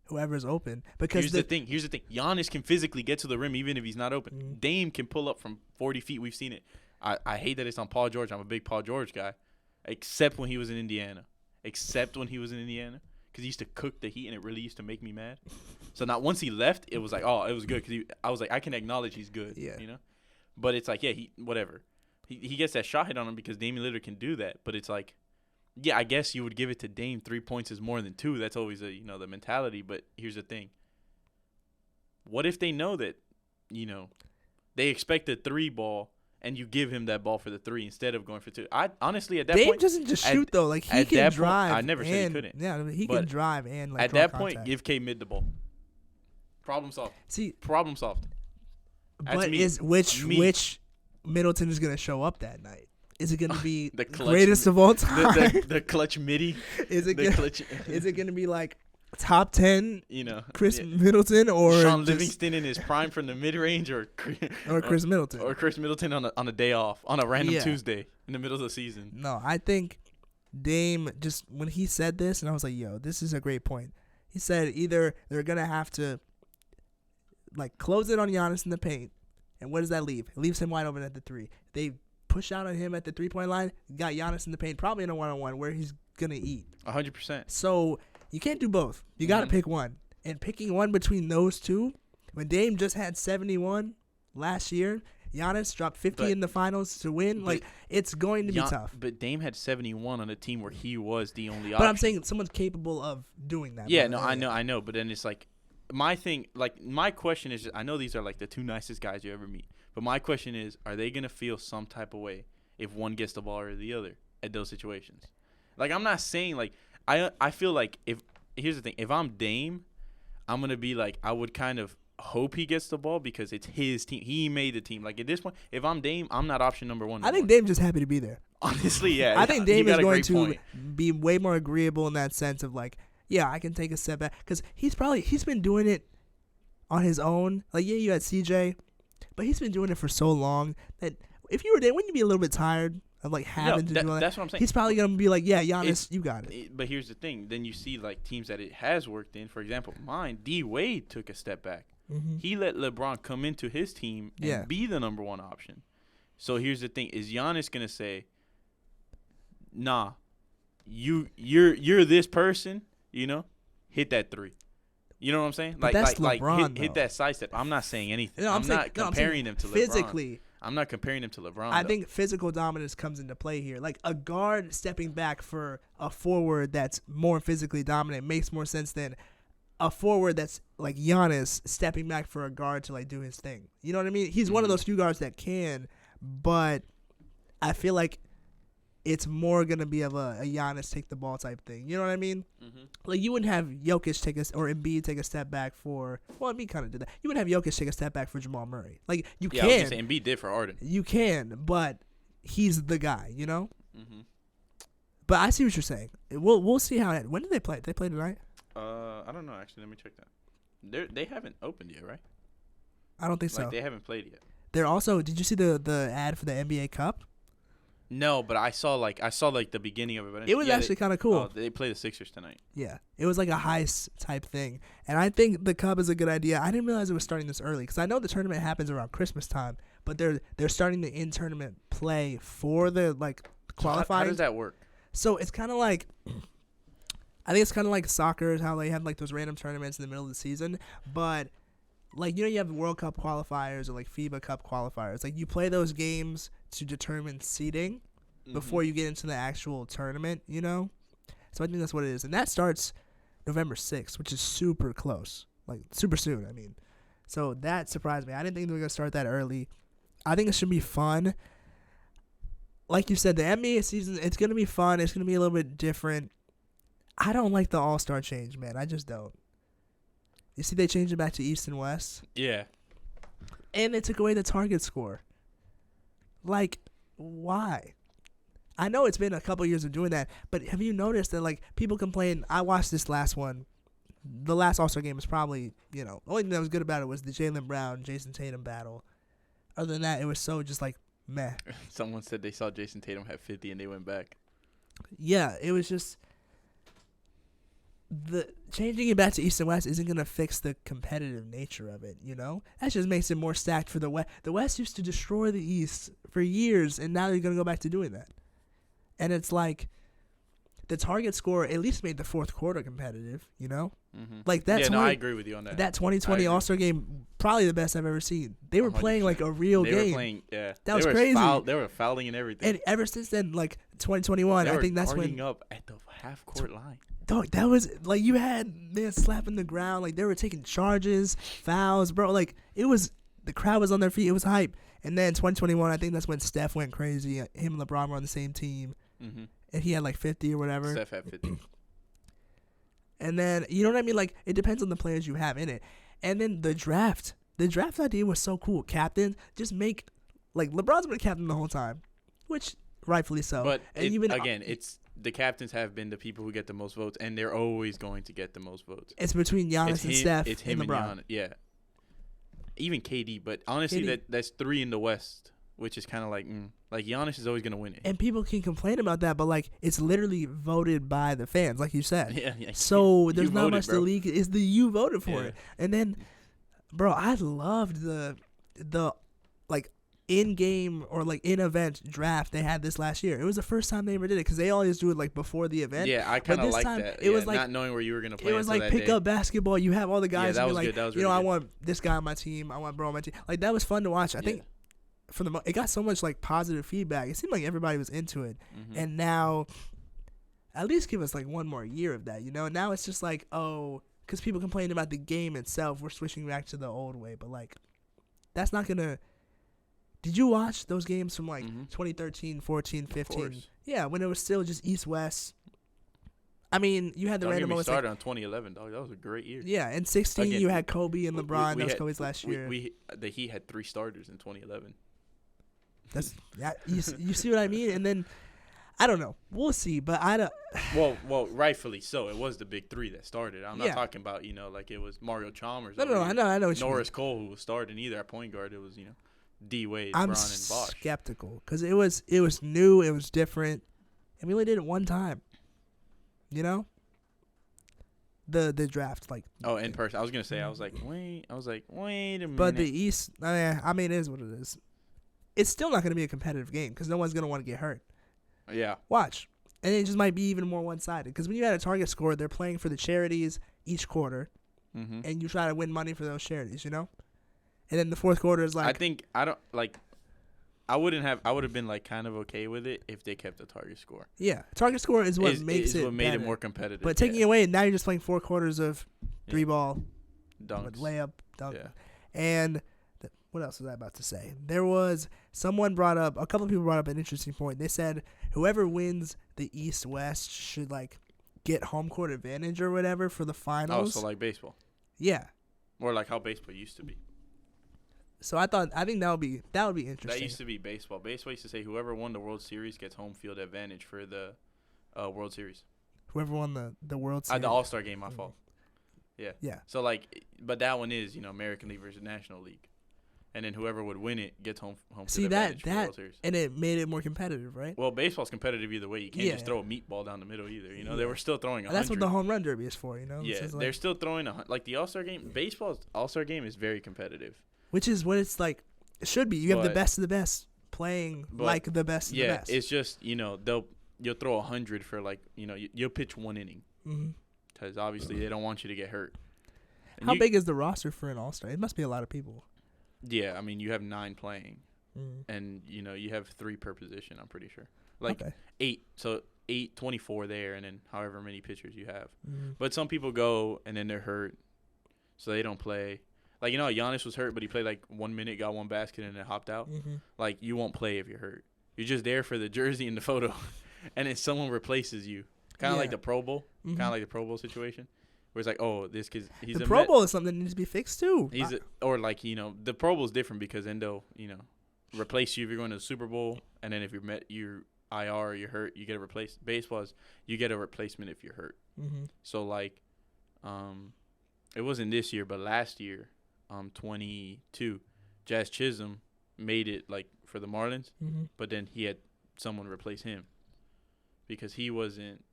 Whoever's open. Because
Here's the thing. Giannis can physically get to the rim even if he's not open. Dame can pull up from 40 feet. We've seen it. I hate that it's on Paul George. I'm a big Paul George guy. Except when he was in Indiana. Because he used to cook the Heat, and it really used to make me mad. So now once he left, it was like, oh, it was good. Because I was like, I can acknowledge he's good.
Yeah.
But it's like, yeah, whatever. He gets that shot hit on him because Damian Lillard can do that. But it's like, yeah, I guess you would give it to Dame. 3 points is more than 2. That's always the mentality. But here's the thing. What if they know that, they expect a 3 ball and you give him that ball for the 3 instead of going for 2? I honestly, at that
Dame
point,
doesn't just shoot though. Like, he can drive.
I never said he couldn't.
Yeah, he can drive and
at that point, give K-Mid the ball. Problem solved. Problem solved.
But which Middleton is gonna show up that night? Is it gonna be the greatest of all time?
The clutch midi.
Is it gonna be like top 10? Chris Middleton or
Sean Livingston in his prime from the mid range, or
Chris Middleton,
or Chris Middleton on a day off on a random Tuesday in the middle of the season.
No, I think Dame, just when he said this, and I was like, yo, this is a great point. He said either they're gonna have to like close it on Giannis in the paint, and what does that leave? It leaves him wide open at the 3. They push out on him at the 3-point line, got Giannis in the paint, probably in a 1-on-1 where he's gonna eat
100%.
So you can't do both. You got to pick one. And picking one between those two, when Dame just had 71 last year, Giannis dropped 50 in the finals to win. Like, it's going to be tough.
But Dame had 71 on a team where he was the only option.
But I'm saying someone's capable of doing that.
Yeah, no, I know. But then it's like, my question is, I know these are like the 2 nicest guys you ever meet. But my question is, are they going to feel some type of way if one gets the ball or the other at those situations? Like, I'm not saying, like, I feel like here's the thing. If I'm Dame, I'm gonna be like, I would kind of hope he gets the ball because it's his team. He made the team. Like at this point, if I'm Dame, I'm not option number one.
I think Dame's just happy to be there.
Honestly, yeah.
I think Dame is going to be way more agreeable in that sense of like, yeah, I can take a step back because he's been doing it on his own. Like, yeah, you had CJ, but he's been doing it for so long that if you were there, wouldn't you be a little bit tired of like having to do all that? That's
what I'm saying.
He's probably gonna be like, yeah, Giannis, you got it.
But here's the thing: then you see like teams that it has worked in. For example, D Wade took a step back. Mm-hmm. He let LeBron come into his team and be the number one option. So here's the thing: is Giannis gonna say, "Nah, you're this person, you know, hit that three." You know what I'm saying?
But that's LeBron,
hit that sidestep. I'm not saying anything. I'm not comparing them to
physically.
LeBron. I'm not comparing them to LeBron.
I think physical dominance comes into play here. Like a guard stepping back for a forward that's more physically dominant makes more sense than a forward that's like Giannis stepping back for a guard to like do his thing. You know what I mean? He's one of those few guards that can, but I feel like it's more gonna be of a Giannis take the ball type thing. You know what I mean? Mm-hmm. Like you wouldn't have Jokic or Embiid take a step back for. Well, Embiid kind of did that. You wouldn't have Jokic take a step back for Jamal Murray. Like you can.
I was gonna say Embiid did for Harden.
You can, but he's the guy. You know. Mm-hmm. But I see what you're saying. We'll see how. When did they play? Did they play tonight?
I don't know. Actually, let me check that. They haven't opened yet, right?
I don't think so.
They haven't played yet.
They're also. Did you see the ad for the NBA Cup?
No, but I saw the beginning of it. But
it was actually kind of cool.
Oh, they play the Sixers tonight.
Yeah, it was like a heist type thing, and I think the Cup is a good idea. I didn't realize it was starting this early because I know the tournament happens around Christmas time, but they're starting the in-tournament play for the like qualifying.
How does that work?
So it's kind of like, I think it's kind of like soccer, how they have like those random tournaments in the middle of the season, but like, you know, you have the World Cup qualifiers or like FIBA Cup qualifiers. Like you play those games to determine seeding before you get into the actual tournament, you know? So I think that's what it is. And that starts November 6th, which is super close. Like super soon, I mean. So that surprised me. I didn't think they were going to start that early. I think it should be fun. Like you said, the NBA season, it's going to be fun. It's going to be a little bit different. I don't like the All-Star change, man. I just don't. You see they changed it back to East and West?
Yeah.
And they took away the target score. Like, why? I know it's been a couple years of doing that, but have you noticed that, like, people complain? I watched this last one. The last All-Star game was probably, you know, the only thing that was good about it was the Jaylen Brown, Jason Tatum battle. Other than that, it was so just, like, meh.
Someone said they saw Jason Tatum have 50 and they went back.
Yeah, it was just... The changing it back to East and West isn't going to fix the competitive nature of it, you know? That just makes it more stacked for the West. The West used to destroy the East for years, and now they're going to go back to doing that. And it's like the target score at least made the fourth quarter competitive, you know? Mm-hmm. Like that's
I agree with you on that.
That 2020 All-Star game, probably the best I've ever seen. They were 100%. Playing like a real game. They were playing,
yeah.
That was crazy.
They were fouling and everything.
And ever since then, like 2021, I think that's when
up at the half-court line.
Dog, that was like you had man slapping the ground, like they were taking charges, fouls, bro. Like it was, the crowd was on their feet. It was hype. And then 2021, I think that's when Steph went crazy. Him and LeBron were on the same team, and he had like 50 or whatever.
Steph had 50.
And then you know what I mean? Like it depends on the players you have in it. And then the draft idea was so cool. Captain, just make like LeBron's been a captain the whole time, which rightfully so.
But it's. The captains have been the people who get the most votes, and they're always going to get the most votes.
It's between Giannis and Steph.
It's him and LeBron. Yeah. Even KD, but honestly, that's three in the West, which is kind of like Giannis is always going to win it.
And people can complain about that, but like it's literally voted by the fans, like you said.
Yeah.
So there's not much the league is. You voted for it, and then, bro, I loved the like in-game or like in-event draft they had this last year. It was the first time they ever did it because they always do it like before the event.
Yeah, I kind of like that. It was like not knowing where you were going to play.
It was like pick up basketball. You have all the guys.
Yeah, that was
like,
good. That was
really
good.
I want this guy on my team. I want bro on my team. Like that was fun to watch. I think it got so much like positive feedback. It seemed like everybody was into it. And now, at least give us like one more year of that. You know. Now it's just like because people complain about the game itself. We're switching back to the old way, but like that's not gonna. Did you watch those games from like 2013, 14, 15? Yeah, when it was still just East-West. I mean, you had the random moments.
Started on 2011, dog. That was a great year.
Yeah, in 16 you had Kobe and LeBron. That was Kobe's last year.
The Heat had 3 starters in 2011.
That's you see what I mean? And then I don't know. We'll see, but I don't.
Well, rightfully so. It was the big 3 that started. I'm not talking about like it was Mario Chalmers.
No, I know. What
Norris Cole who was starting either at point guard. It was D Wade,
I'm
Bron, and Bosh.
Skeptical because it was new, it was different, and we only did it one time. The draft, like
in person. I was gonna say I was like wait a minute.
But the East, I mean, it is what it is. It's still not gonna be a competitive game because no one's gonna want to get hurt.
Yeah.
Watch, and it just might be even more one-sided because when you had a target score, they're playing for the charities each quarter, and you try to win money for those charities, And then the fourth quarter is like.
I would have been like kind of okay with it if they kept the target score.
Yeah, target score is what makes it.
What made it more competitive.
But taking it away, now you're just playing 4 quarters of 3-ball,
dunks,
layup, dunk, and what else was I about to say? There was a couple of people brought up an interesting point. They said whoever wins the East-West should like get home court advantage or whatever for the finals.
Oh, so like baseball.
Yeah.
Or like how baseball used to be.
So I think that would be interesting.
That used to be baseball. Baseball used to say whoever won the World Series gets home field advantage for the World Series.
Whoever won the World Series.
The All-Star game, my fault. Yeah.
Yeah.
So but that one is American League versus National League, and then whoever would win it gets home field advantage for the World Series.
And it made it more competitive, right?
Well, baseball's competitive either way. You can't just throw a meatball down the middle either. They were still throwing 100.
That's what the home run derby is for,
Yeah, they're still throwing like the All-Star game. Baseball's All-Star game is very competitive.
Which is what it's like. It should be. You have the best of the best playing like the best of the best.
Yeah, it's just you'll throw 100 for you'll pitch 1 inning because obviously they don't want you to get hurt. And
how big is the roster for an All-Star? It must be a lot of people.
Yeah, I mean you have 9 playing, and you have 3 per position. I'm pretty sure 8. So 8, 24 there, and then however many pitchers you have. But some people go and then they're hurt, so they don't play. Like, Giannis was hurt, but he played like 1 minute, got 1 basket, and then hopped out. Like, you won't play if you're hurt. You're just there for the jersey and the photo, and then someone replaces you. Kind of like the Pro Bowl. Kind of like the Pro Bowl situation. Where it's like, oh, this kid, he's
the Pro Bowl is something that needs to be fixed, too.
The Pro Bowl is different because then they'll, replace you if you're going to the Super Bowl, and then if you're IR or you're hurt, you get a replacement. Baseball is you get a replacement if you're hurt. So, like, it wasn't this year, but last year, 22, Jazz Chisholm made it like for the Marlins, but then he had someone replace him because he wasn't.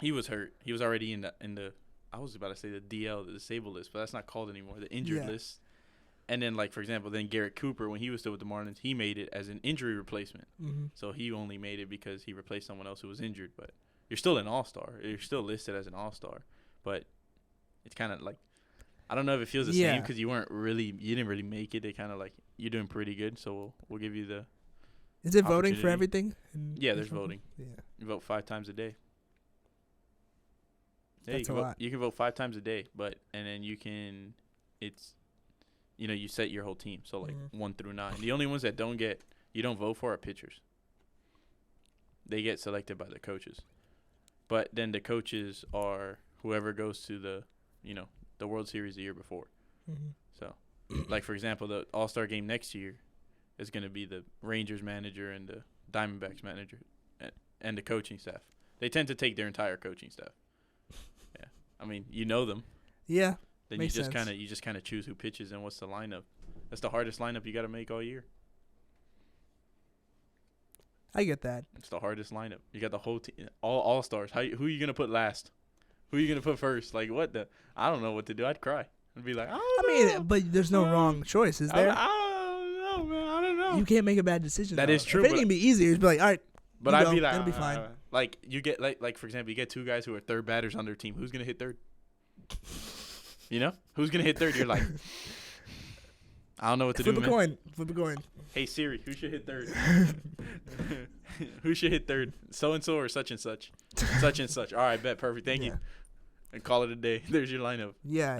He was hurt. He was already in the. I was about to say the DL, the disabled list, but that's not called anymore. The injured list. And then, like for example, then Garrett Cooper, when he was still with the Marlins, he made it as an injury replacement. So he only made it because he replaced someone else who was injured. But you're still an All-Star. You're still listed as an All-Star, but it's kind of like. I don't know if it feels the same because you didn't really make it. They kind of like, you're doing pretty good, so we'll give you the.
Is it voting for everything?
Yeah, there's voting.
Yeah.
You vote 5 times a day. Yeah,
That's a lot.
You can vote 5 times a day, and then you can, you set your whole team. So like 1 through 9. The only ones that you don't vote for are pitchers. They get selected by the coaches. But then the coaches are whoever goes to the World Series the year before. So, like, for example, the All-Star game next year is going to be the Rangers manager and the Diamondbacks manager and the coaching staff. They tend to take their entire coaching staff. Yeah. I mean, you know them.
Yeah.
Then you just kind of choose who pitches and what's the lineup. That's the hardest lineup you got to make all year.
I get that.
It's the hardest lineup. You got the whole team, all-stars. Who are you going to put last? Who are you going to put first? Like, I don't know what to do. I'd cry. I'd be like,
but there's no wrong choice, is there?
I don't know, man. I don't know.
You can't make a bad decision.
That is true.
If anything, it'd be easier. You'd be like, all right.
But I'd be like,
it'll be fine.
Like, you get, like, for example, you get 2 guys who are third batters on their team. Who's going to hit third? Who's going to hit third? You're like, I don't know what to do, man.
Flip a coin.
Hey, Siri, who should hit third? Who should hit third? So-and-so or such and such? Such and such. All right, bet. Perfect. Thank you. And call it a day. There's your lineup.
Yeah,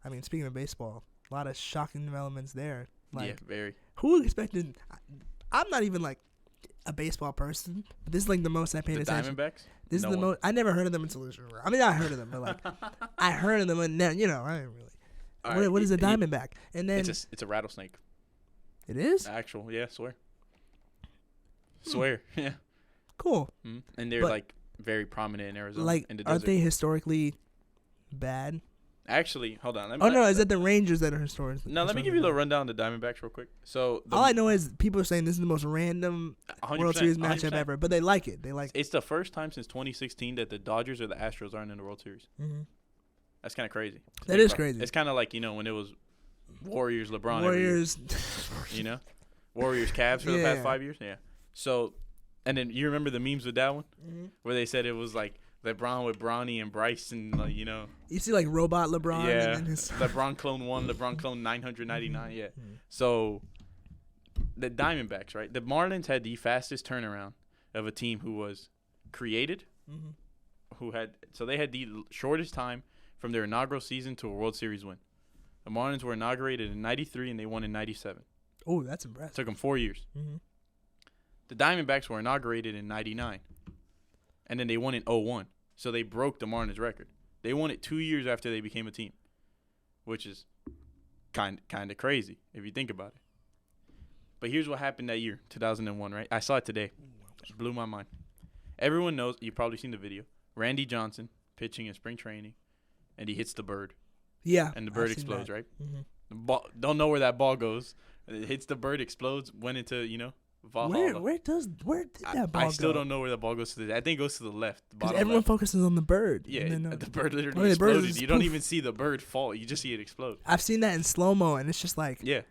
I mean, speaking of baseball, a lot of shocking developments there. Like,
very.
Who expected? I'm not even like. a baseball person, but this is like the most I paid attention.
Diamondbacks?
This is the most. I never heard of them until this year. I mean, I heard of them, but like, I heard of them, and then I didn't really. What is a Diamondback? And then
it's a rattlesnake.
It is?
Actual, yeah, swear. Swear, yeah.
Cool.
Mm-hmm. And they're like very prominent in Arizona.
Like,
in the
aren't
desert.
they historically bad?
Actually, hold on.
Is that the Rangers that are historically?
No, let me give you a little rundown of the Diamondbacks real quick. So
all I know is people are saying this is the most random World Series matchup ever, but they like it.
It's the first time since 2016 that the Dodgers or the Astros aren't in the World Series.
Mm-hmm.
That's kind of crazy.
That is crazy.
It's kind of like when it was Warriors, LeBron.
Warriors.
Warriors, Cavs for the past 5 years. Yeah. So, and then you remember the memes with that one, where they said it was like LeBron with Bronny and Bryce and
You see like robot LeBron.
Yeah. And LeBron clone 1, LeBron clone 999. Yeah. So the Diamondbacks, right? The Marlins had the fastest turnaround of a team who was created, so they had the shortest time from their inaugural season to a World Series win. The Marlins were inaugurated in '93 and they won in '97.
Oh, that's impressive.
It took them 4 years. Mm-hmm. The Diamondbacks were inaugurated in '99, and then they won in 2001. So they broke the Marlins record. They won it 2 years after they became a team, which is kind of crazy if you think about it. But here's what happened that year, 2001, right? I saw it today. It blew my mind. Everyone knows, you've probably seen the video, Randy Johnson pitching in spring training, and he hits the bird.
Yeah.
And the bird explodes, right?
Mm-hmm.
The ball, don't know where that ball goes. It hits the bird, explodes, went into, Valhalla.
Where did that ball go?
I still don't know where the ball goes to. I think it goes to the left.
Because everyone focuses on the bird.
Yeah, the bird literally exploded. You don't even see the bird fall. You just see it explode.
I've seen that in slow-mo, and it's just like...
Yeah.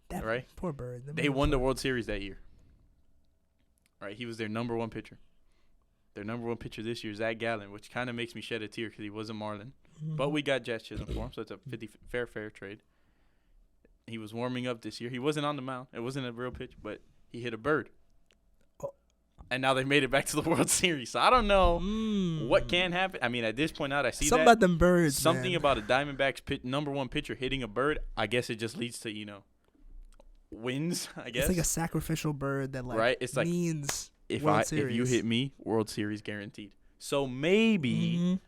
That
right?
Poor bird.
They won the World Series that year. Right? He was their number one pitcher. Their number one pitcher this year, Zach Gallen, which kind of makes me shed a tear because he was a Marlin. Mm-hmm. But we got Jazz Chisholm for him, so it's a 50 fair trade. He was warming up this year. He wasn't on the mound. It wasn't a real pitch, but he hit a bird. Oh. And now they made it back to the World Series. So I don't know what can happen. I mean, at this point out, I see
something about them birds.
Something about a Diamondbacks number one pitcher hitting a bird. I guess it just leads to, wins, I guess.
It's like a sacrificial bird that
right? It's like
means
if
World Series.
If you hit me, World Series guaranteed. So maybe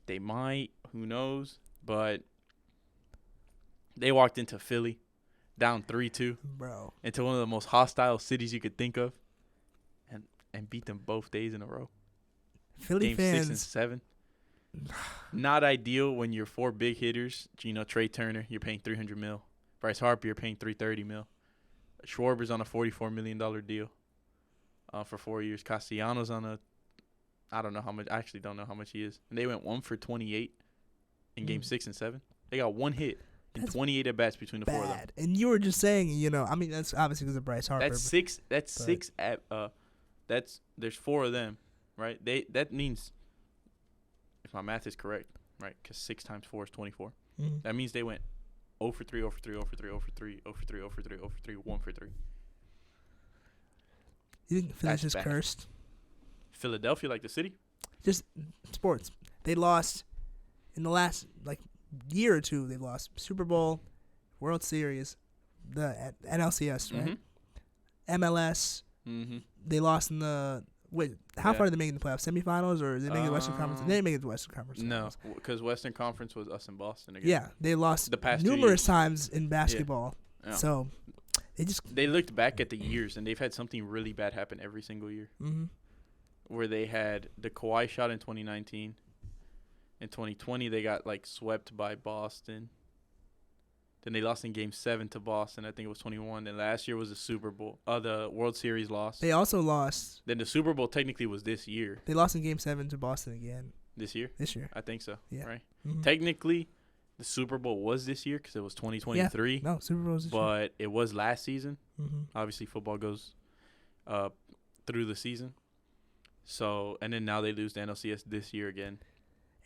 they might, who knows, but they walked into Philly down 3-2.
Bro.
Into one of the most hostile cities you could think of and beat them both days in a row.
Philly
Game
fans
6 and 7. Not ideal when you're 4 big hitters. Trey Turner, you're paying $300 million. Bryce Harper, you're paying $330 million. Schwarber's on a $44 million deal for 4 years. Castellanos on I don't know how much. I actually don't know how much he is. And they went 1 for 28 in Game 6 and 7. They got one hit and 28 at bats between the four of them.
And you were just saying, I mean, that's obviously because of Bryce Harper.
That's six. That's 6 at. There's 4 of them, right? That means, if my math is correct, right? Because 6 times 4 is 24. Mm-hmm. That means they went 0 for 3, 0 for 3, 0 for 3, 0 for 3, 0 for 3, 0 for 3, 0 for 3, 1 for 3.
You think Philly's just cursed?
Philadelphia, like the city?
Just sports. They lost in the last year or two. They lost Super Bowl, World Series, the NLCS, right? Mm-hmm. MLS. Mm-hmm. They lost in the how far did they make it in the playoffs? Semifinals, or did they make the Western Conference? They didn't make it to the Western Conference.
No, because Western Conference was us in Boston again.
Yeah, they lost
the past
numerous times in basketball. Yeah. So
they looked back at the years, and they've had something really bad happen every single year. Mm-hmm. Where they had the Kawhi shot in 2019. In 2020, they got swept by Boston. Then they lost in Game 7 to Boston. I think it was 21. Then last year was the Super Bowl. The World Series loss.
They also lost.
Then the Super Bowl technically was this year.
They lost in Game 7 to Boston again.
This year?
This year.
I think so.
Yeah.
Right? Mm-hmm. Technically, the Super Bowl was this year because it was 2023.
Yeah. No, Super Bowl was this year.
But it was last season.
Mm-hmm.
Obviously, football goes through the season. So, and then now they lose the NLCS this year again.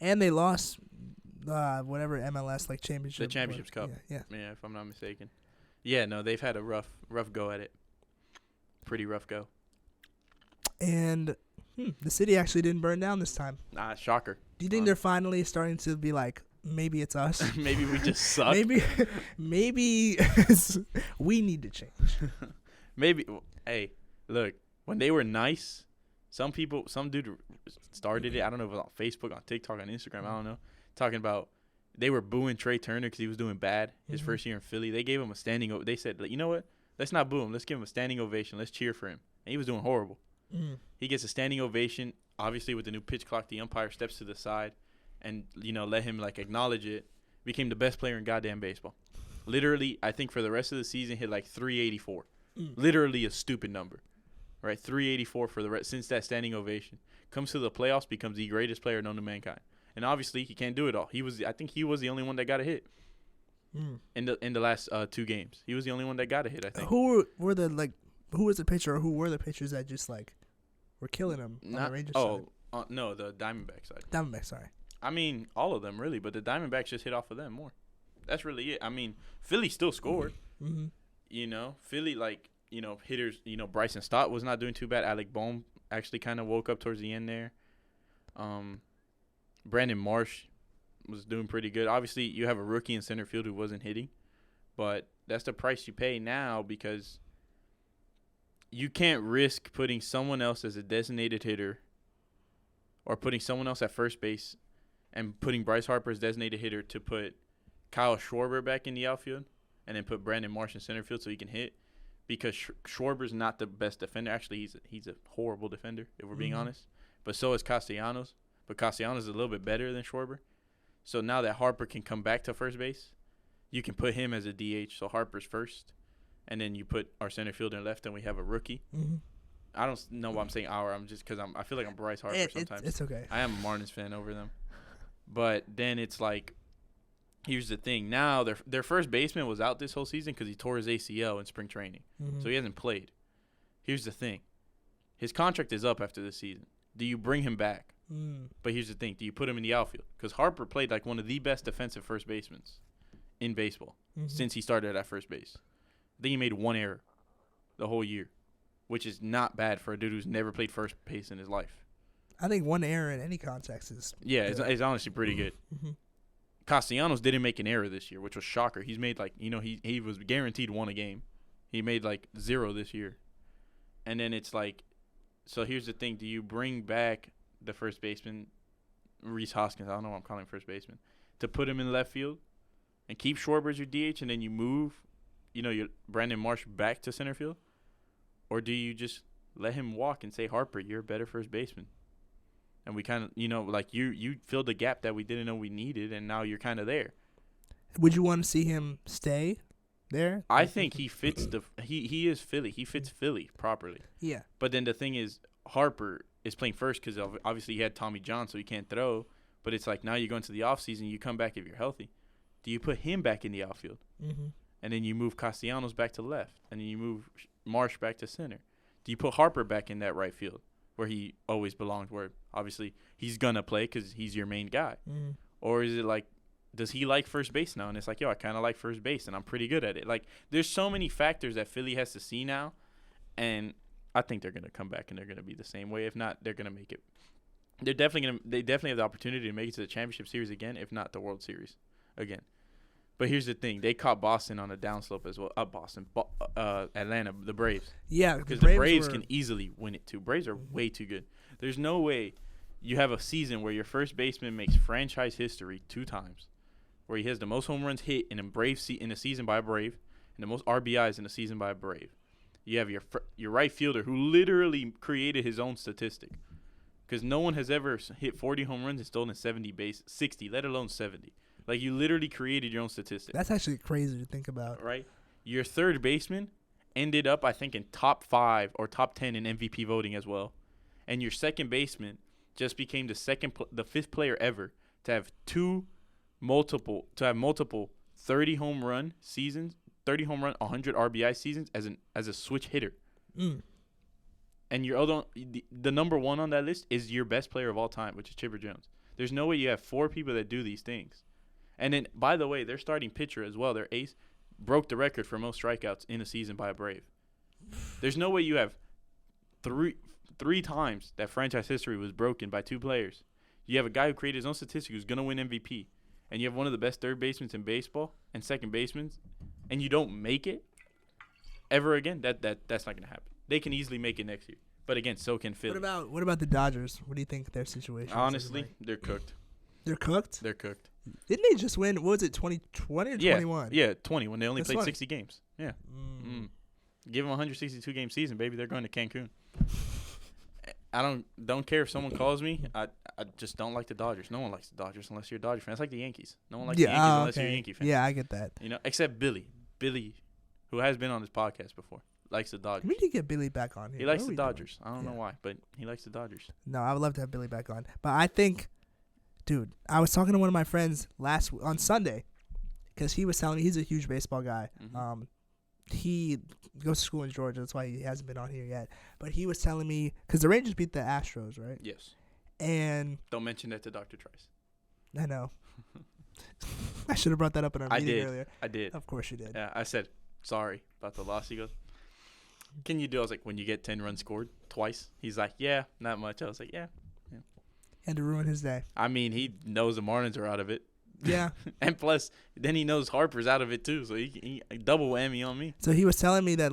And they lost whatever MLS championship.
The Championships Cup.
Yeah,
if I'm not mistaken. Yeah, no, they've had a rough go at it. Pretty rough go.
And the city actually didn't burn down this time.
Shocker.
Do you think they're finally starting to be maybe it's us?
Maybe we just suck.
maybe we need to change.
Maybe. Hey, look. when they were nice, some dude started it. I don't know if it was on Facebook, on TikTok, on Instagram. I don't know. Talking about they were booing Trey Turner because he was doing bad his first year in Philly. They gave him a standing. They said, you know what? Let's not boo him. Let's give him a standing ovation. Let's cheer for him. And he was doing horrible. He gets a standing ovation. Obviously, with the new pitch clock, the umpire steps to the side and, let him, acknowledge it. Became the best player in goddamn baseball. Literally, I think for the rest of the season, hit 384. Literally a stupid number, right? 384 for the rest since that standing ovation. Comes to the playoffs, becomes the greatest player known to mankind. And obviously, he can't do it all. I think he was the only one that got a hit in the last 2 games. He was the only one that got a hit, I think.
Who was the pitcher, or who were the pitchers that just were killing him on the Rangers side?
No, the Diamondback side.
Diamondback, sorry.
I mean, all of them really, but the Diamondbacks just hit off of them more. That's really it. I mean, Philly still scored. Philly, hitters, Bryson Stott was not doing too bad. Alec Bohm actually kind of woke up towards the end there. Brandon Marsh was doing pretty good. Obviously, you have a rookie in center field who wasn't hitting, but that's the price you pay now because you can't risk putting someone else as a designated hitter or putting someone else at first base and putting Bryce Harper as designated hitter to put Kyle Schwarber back in the outfield and then put Brandon Marsh in center field so he can hit because Schwarber's not the best defender. Actually, he's a horrible defender, if we're being honest. But so is Castellanos. But Castellanos is a little bit better than Schwarber. So now that Harper can come back to first base, you can put him as a DH. So Harper's first. And then you put our center fielder left and we have a rookie. I don't know why I'm saying our. I'm just because I feel like I'm Bryce Harper sometimes.
It's okay.
I am a Marlins fan over them. But then it's here's the thing. Now their first baseman was out this whole season because he tore his ACL in spring training. So he hasn't played. Here's the thing. His contract is up after this season. Do you bring him back? But here's the thing. Do you put him in the outfield? Because Harper played one of the best defensive first basemen in baseball since he started at first base. I think he made 1 error the whole year, which is not bad for a dude who's never played first base in his life.
I think 1 error in any context is
it's honestly pretty good. Castellanos didn't make an error this year, which was shocker. He's made he was guaranteed 1 a game. He made 0 this year. And then it's so here's the thing. Do you bring back the first baseman, Rhys Hoskins, I don't know why I'm calling him first baseman, to put him in left field and keep Schwarber as your DH and then you move, your Brandon Marsh back to center field? Or do you just let him walk and say, Harper, you're a better first baseman? And we kind of, you filled the gap that we didn't know we needed, and now you're kind of there.
Would you want to see him stay there?
I think he fits he is Philly. He fits Philly properly.
Yeah.
But then the thing is, Harper is playing first because obviously he had Tommy John, so he can't throw. But it's now you go into the offseason, you come back if you're healthy. Do you put him back in the outfield? And then you move Castellanos back to left, and then you move Marsh back to center. Do you put Harper back in that right field where he always belonged, where obviously he's going to play because he's your main guy? Or is it does he like first base now? And it's I kind of like first base, and I'm pretty good at it. There's so many factors that Philly has to see now, and I think they're going to come back and they're going to be the same way. If not, they're going to make it. They definitely have the opportunity to make it to the championship series again, if not the World Series again. But here's the thing. They caught Boston on a downslope as well. Atlanta, the Braves.
Yeah,
because the Braves can easily win it too. Braves are way too good. There's no way you have a season where your first baseman makes franchise history 2 times, where he has the most home runs hit in a season by a Brave and the most RBIs in a season by a Brave. You have your right fielder who literally created his own statistic, because no one has ever hit 40 home runs and stolen 60, let alone 70. You literally created your own statistic.
That's actually crazy to think about. Right?
Your third baseman ended up, I think, in top 5 or top 10 in MVP voting as well. And your second baseman just became the 5th player ever to have multiple 30 home run seasons, 30 home run, 100 RBI seasons as a switch hitter. And the number 1 on that list is your best player of all time, which is Chipper Jones. There's no way you have 4 people that do these things. And then, by the way, their starting pitcher as well, their ace, broke the record for most strikeouts in a season by a Brave. There's no way you have three times that franchise history was broken by 2 players. You have a guy who created his own statistic who's going to win MVP, and you have one of the best third basemen in baseball and second basemen, and you don't make it ever again. That's not going to happen. They can easily make it next year. But again, so can Philly.
What about the Dodgers? What do you think their situation?
Honestly, they're cooked.
They're cooked.
They're cooked.
Didn't they just win? What was it, 2020 or 21?
Yeah, 20 when they only played
20.
60 games. Yeah. Give them a 162 game season, baby. They're going to Cancun. I don't care if someone calls me. I just don't like the Dodgers. No one likes the Dodgers unless you're a Dodger fan. It's like the Yankees. No one likes the Yankees unless you're a Yankee fan.
Yeah, I get that.
You know, except Billy. Billy, who has been on this podcast before, likes the Dodgers.
We need to get Billy back on here.
He likes the Dodgers. I don't know why, but he likes the Dodgers.
No, I would love to have Billy back on. But I think, dude, I was talking to one of my friends on Sunday because he was telling me he's a huge baseball guy. Mm-hmm. He goes to school in Georgia. That's why he hasn't been on here yet. But he was telling me because the Rangers beat the Astros, right?
Yes.
And
don't mention that to Dr. Trice.
I know. I should have brought that up in our meeting earlier.
I did.
Of course you did.
Yeah, I said sorry about the loss. He goes, "Can you do?" I was like, "When you get 10 runs scored twice." He's like, "Yeah, not much." I was like, "Yeah."
And to ruin his day.
I mean, he knows the Marlins are out of it.
Yeah.
And plus, then he knows Harper's out of it too, so he double whammy on me.
So he was telling me that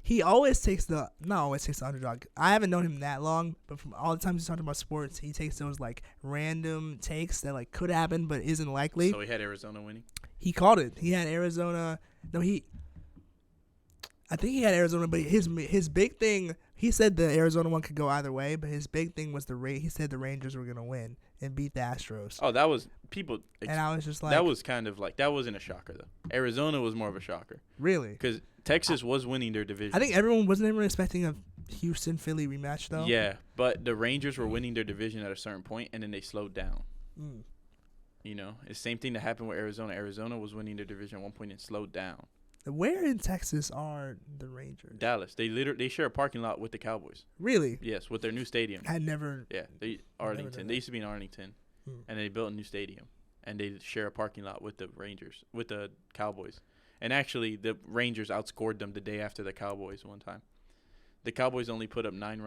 he always takes not always takes the underdog. I haven't known him that long, but from all the times he's talking about sports, he takes those random takes that could happen but isn't likely.
So he had Arizona winning.
He called it. He had Arizona. No, I think he had Arizona, but his big thing, he said the Arizona one could go either way, but his big thing was he said the Rangers were gonna win and beat the Astros.
Oh, that was people.
And I was just like,
that was kind of that wasn't a shocker though. Arizona was more of a shocker.
Really?
Because Texas was winning their division.
I think wasn't everyone expecting a Houston-Philly rematch though.
Yeah, but the Rangers were winning their division at a certain point, and then they slowed down. You know, it's the same thing that happened with Arizona. Arizona was winning their division at one point and slowed down.
Where in Texas are the Rangers?
Dallas. They share a parking lot with the Cowboys.
Really?
Yes, with their new stadium.
I never.
Yeah, Arlington. They used to be in Arlington, and they built a new stadium, and they share a parking lot with the Rangers, with the Cowboys. And actually, the Rangers outscored them the day after the Cowboys one time. The Cowboys only put up 9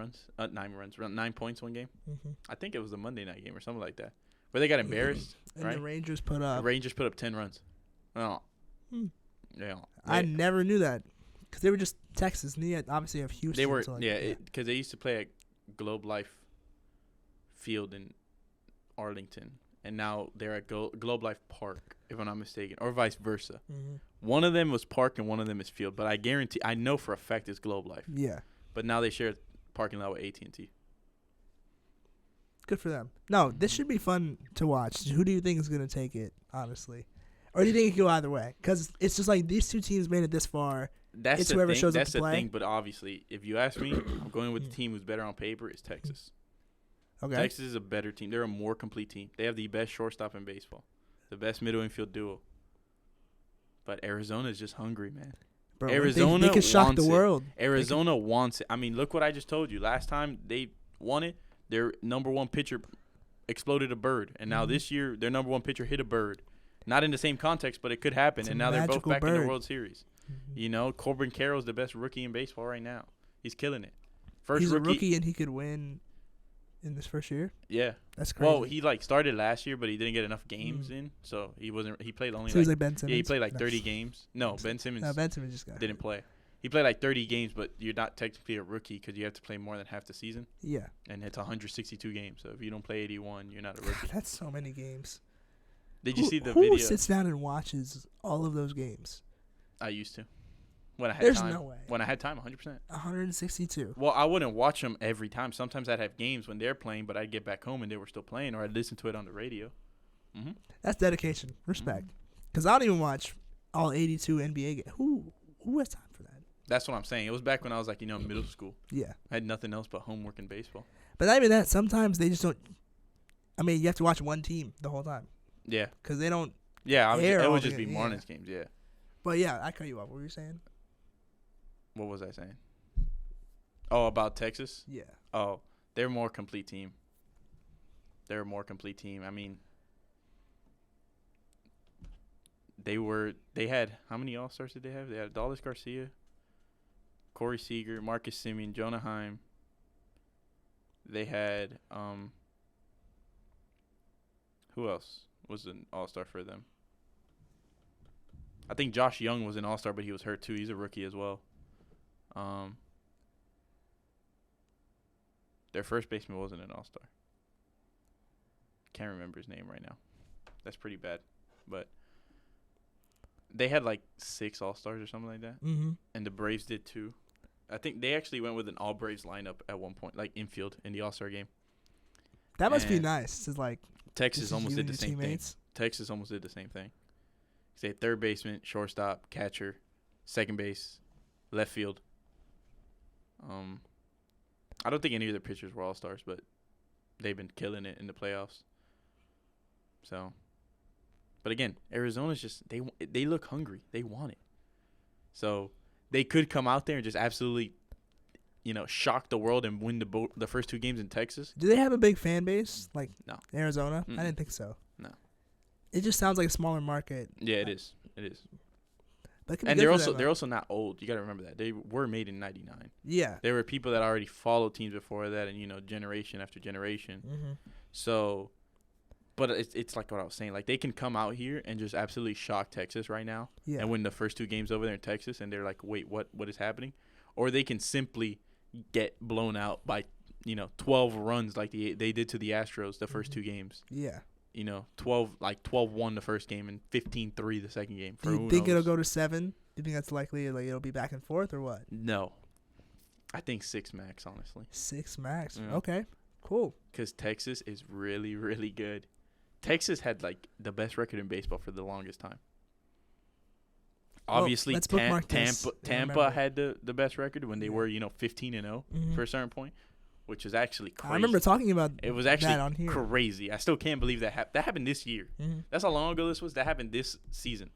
points one game. Mm-hmm. I think it was the Monday night game or something like that, where they got embarrassed.
And
right?
The Rangers put up
10 runs. Oh. Yeah.
I never knew that because they were just Texas, and they obviously have Houston.
They were, because they used to play at Globe Life Field in Arlington, and now they're at Globe Life Park, if I'm not mistaken, or vice versa. Mm-hmm. One of them was Park and one of them is Field, but I know for a fact it's Globe Life.
Yeah.
But now they share a parking lot with AT&T.
Good for them. No, this should be fun to watch. Who do you think is going to take it, honestly? Or do you think it could go either way? Because it's just these two teams made it this far. It's whoever shows up to play.
That's the thing. But obviously, if you ask me, I'm going with the team who's better on paper is Texas.
Okay.
Texas is a better team. They're a more complete team. They have the best shortstop in baseball, the best middle infield duo. But Arizona is just hungry, man.
Bro, Arizona they can shock the world.
Arizona wants it. I mean, look what I just told you. Last time they won it, their number one pitcher exploded a bird. And now this year, their number one pitcher hit a bird. Not in the same context, but it could happen.
It's
and now they're both back in the World Series. Mm-hmm. You know, Corbin Carroll's the best rookie in baseball right now. He's killing it.
He's a rookie and he could win in this first year?
Yeah.
That's crazy.
Well, he started last year, but he didn't get enough games in, so he played only
so he's like Ben Simmons?
Yeah, he played 30 games. No, Ben Simmons.
No, Ben Simmons just
didn't play. He played 30 games, but you're not technically a rookie because you have to play more than half the season.
Yeah.
And it's 162 games, so if you don't play 81, you're not a rookie.
That's so many games.
Did you see the video?
Who sits down and watches all of those games?
I used to. When I had
There's
time.
No way.
When I had time, 100%.
162.
Well, I wouldn't watch them every time. Sometimes I'd have games when they're playing, but I'd get back home and they were still playing, or I'd listen to it on the radio. Mm-hmm.
That's dedication. Respect. Because I don't even watch all 82 NBA games. Who has time for that?
That's what I'm saying. It was back when I was middle school.
Yeah.
I had nothing else but homework and baseball.
But not even that. Sometimes they just don't. I mean, you have to watch one team the whole time.
Yeah.
Because they don't.
Yeah, it would just be Marlins games, yeah.
But yeah, I cut you off. What were you saying?
What was I saying? Oh, about Texas?
Yeah.
Oh, they're a more complete team. They're a more complete team. I mean, they had, how many All-Stars did they have? They had Adolis Garcia, Corey Seager, Marcus Semien, Jonah Heim. They had, who else was an All-Star for them? I think Josh Young was an All-Star, but he was hurt too. He's a rookie as well. Their first baseman wasn't an all-star. Can't remember his name right now. That's pretty bad. But they had like 6 all-stars or something like that.
Mm-hmm.
And the Braves did too. I think they actually went with an all-Braves lineup at one point, like infield in the all-star game.
That must be nice. It's like
Texas almost did the same thing. Texas almost did the same thing. They had third baseman, shortstop, catcher, second base, left field. I don't think any of the pitchers were all-stars, but they've been killing it in the playoffs. So, but again, Arizona's just they look hungry. They want it. So they could come out there and just absolutely, shock the world and win the first 2 games in Texas.
Do they have a big fan base like Arizona?
Mm-mm.
I didn't think so.
No.
It just sounds like a smaller market.
Yeah, it is. It is.
And
they're also not old. You got to remember that. They were made in 99.
Yeah.
There were people that already followed teams before that and, generation after generation.
Mm-hmm.
So, but it's like what I was saying. Like, they can come out here and just absolutely shock Texas right now and win the first 2 games over there in Texas, and they're like, wait, what is happening? Or they can simply get blown out by, 12 runs like they did to the Astros the first 2 games.
Yeah.
12-1 the first game and 15-3 the second game.
Do you think it'll go to 7? Do you think that's likely? Like it'll be back and forth or what?
No, I think 6 max. Honestly,
6 max.
Yeah.
Okay, cool.
Because Texas is really, really good. Texas had like the best record in baseball for the longest time. Obviously, Tampa had the best record when they were 15-0 for a certain point. Which is actually crazy.
I remember talking about
it. Was actually
that on here.
Crazy. I still can't believe that happened. That happened this year.
Mm-hmm.
That's how long ago this was. That happened this season.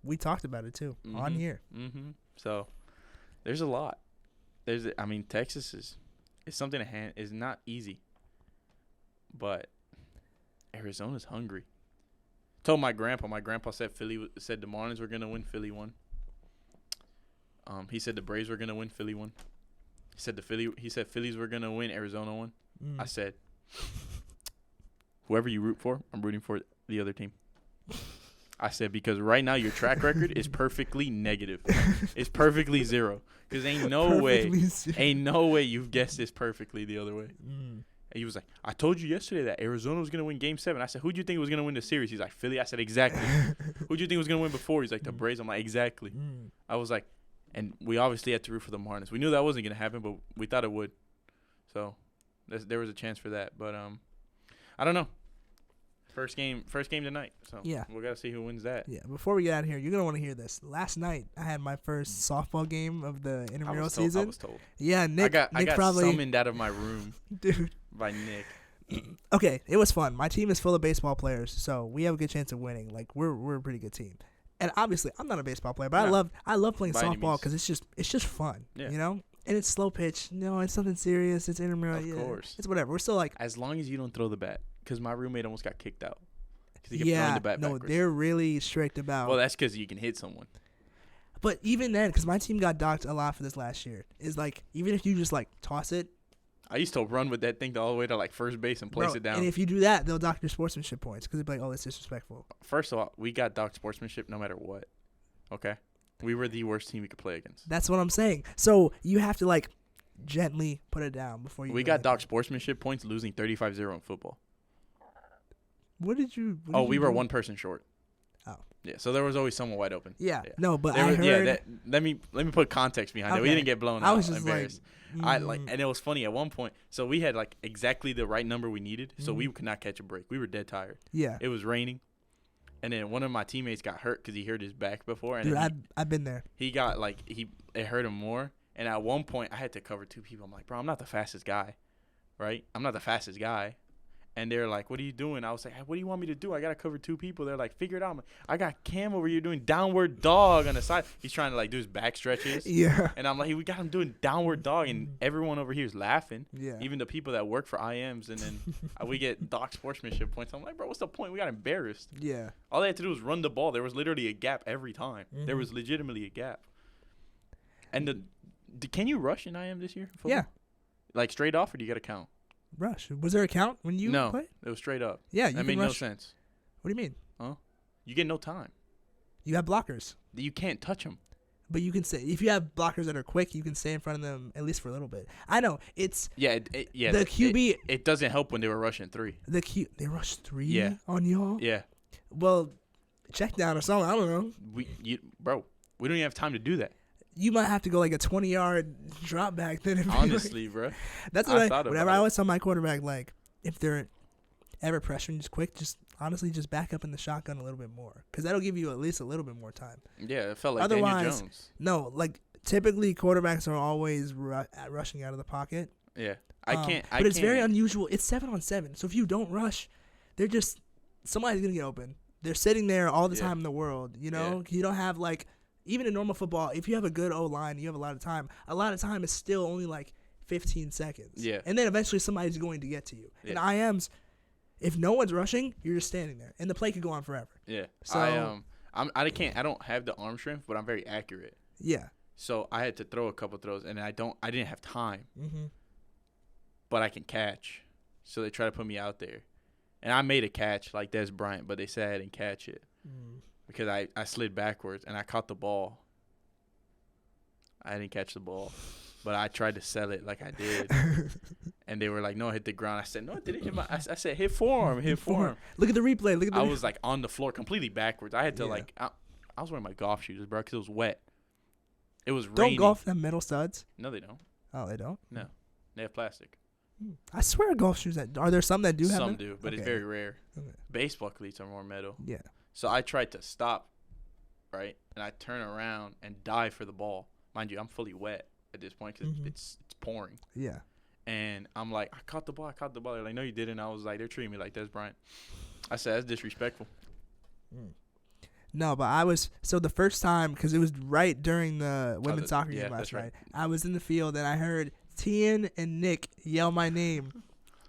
We talked about it too on here.
Mm-hmm. So there's a lot. Texas is something to hand. Is not easy. But Arizona's hungry. Told my grandpa. My grandpa said said the Marlins were gonna win. Philly won. He said the Braves were gonna win. Philly won. He said Phillies were gonna win. Arizona won. I said, whoever you root for, I'm rooting for the other team. I said because right now your track record is perfectly negative. It's perfectly 0. Because ain't no way you've guessed this perfectly the other way. And he was like, I told you yesterday that Arizona was gonna win Game 7. I said, who do you think was gonna win the series? He's like, Philly. I said, exactly. Who do you think was gonna win before? He's like, the Braves. I'm like, exactly. I was like. And we obviously had to root for the Marlins. We knew that wasn't going to happen, but we thought it would. So there was a chance for that. But I don't know. First game tonight. So
yeah,
we got to see who wins that.
Yeah. Before we get out of here, you're going to want to hear this. Last night, I had my first softball game of the intramural season.
I was told.
Yeah, Nick.
I got
probably
summoned out of my room,
dude,
by Nick.
Okay, it was fun. My team is full of baseball players, so we have a good chance of winning. Like we're a pretty good team. And obviously, I'm not a baseball player, but I love playing softball because it's just fun, And it's slow pitch. It's something serious. It's intramural.
Of course,
it's whatever. We're still like
as long as you don't throw the bat, because my roommate almost got kicked out because he kept throwing the bat backwards.
They're really strict about.
Well, that's because you can hit someone.
But even then, because my team got docked a lot for this last year, is like even if you just like toss it.
I used to run with that thing all the way to like first base and place it down.
And if you do that, they'll dock your sportsmanship points because they'll be like, oh, that's disrespectful.
First of all, we got docked sportsmanship no matter what. Okay? We were the worst team we could play against.
That's what I'm saying. So you have to like gently put it down before you.
We got docked sportsmanship points losing 35-0 in football. We were one person short.
Oh.
Yeah, so there was always someone wide open.
Yeah. No, but I heard.
Let me put context behind it. We didn't get blown out.
I was just
embarrassed. And it was funny at one point. So we had like exactly the right number we needed. So we could not catch a break. We were dead tired.
Yeah.
It was raining, and then one of my teammates got hurt because he hurt his back before. And
dude, I've been there.
He got it hurt him more. And at one point, I had to cover 2 people. I'm like, bro, I'm not the fastest guy, right? I'm not the fastest guy. And they're like, what are you doing? I was like, hey, what do you want me to do? I got to cover 2 people. They're like, figure it out. I got Cam over here doing downward dog on the side. He's trying to, like, do his back stretches.
Yeah.
And I'm like, we got him doing downward dog. And everyone over here is laughing.
Yeah.
Even the people that work for IMs. And then we get dock sportsmanship points. I'm like, bro, what's the point? We got embarrassed.
Yeah.
All they had to do was run the ball. There was literally a gap every time. There was legitimately a gap. And can you rush in IM this year? Football?
Yeah.
Like, straight off, or do you got to count?
Rush. Was there a count when you played?
No, it was straight up.
Yeah,
that made no sense.
What do you mean?
Huh? You get no time.
You have blockers.
You can't touch them.
But you can say if you have blockers that are quick, you can stay in front of them at least for a little bit. I know it's
the QB. It doesn't help when they were rushing 3.
They rushed 3 on y'all.
Yeah.
Well, check down or something. I don't know.
We don't even have time to do that.
You might have to go like a 20-yard drop back. Then
honestly, bro.
That's what I thought. Whenever I always tell my quarterback, like if they're ever pressuring just quick, just honestly just back up in the shotgun a little bit more, because that'll give you at least a little bit more time.
Yeah, it felt like Daniel Jones.
No, like typically quarterbacks are always rushing out of the pocket.
Yeah,
but it's very unusual. It's 7-on-7, so if you don't rush, somebody's gonna get open. They're sitting there all the time in the world. You know, you don't have like even in normal football. If you have a good O-line, you have a lot of time. A lot of time is still only like 15 seconds. Yeah, and then eventually somebody's going to get to you. Yeah. And IMs. If no one's rushing, you're just standing there, and the play could go on forever.
Yeah. So I don't have the arm strength, but I'm very accurate.
Yeah.
So I had to throw a couple throws, and I didn't have time. Mm-hmm. But I can catch, so they try to put me out there, and I made a catch like Dez Bryant, but they said I didn't catch it because I slid backwards and I caught the ball. I didn't catch the ball. But I tried to sell it like I did. And they were like, no, hit the ground. I said, no, it didn't hit my – I said, hit form.
Look at the replay.
I was, like, on the floor completely backwards. I had to, I was wearing my golf shoes, bro, because it was wet. It was raining.
Don't golf have metal studs?
No, they don't.
Oh, they don't?
No. They have plastic.
I swear golf shoes – are there some that do have
Some do, but it's very rare. Okay. Baseball cleats are more metal.
Yeah.
So I tried to stop, right, and I turn around and dive for the ball. Mind you, I'm fully wet at this point because it's pouring.
Yeah.
And I'm like, I caught the ball. They're like, no, you didn't. I was like, they're treating me like Dez Bryant. I said, that's disrespectful.
No, but so the first time, because it was right during the women's soccer game last night, I was in the field and I heard Tian and Nick yell my name.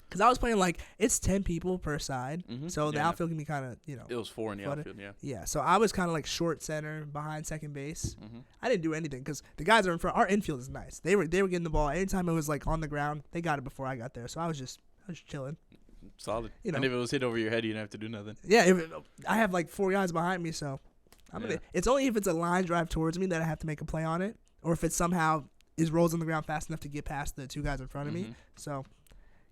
Because I was playing it's 10 people per side, so the outfield can be kind of,
It was 4 in the outfield, yeah.
Yeah, so I was kind of short center behind second base. I didn't do anything because the guys are in front. Our infield is nice. They were getting the ball. Anytime it was on the ground, they got it before I got there. So I was just chilling.
Solid. And if it was hit over your head, you didn't have to do nothing.
Yeah, I have 4 guys behind me, so it's only if it's a line drive towards me that I have to make a play on it, or if it somehow rolls on the ground fast enough to get past the 2 guys in front of me. So.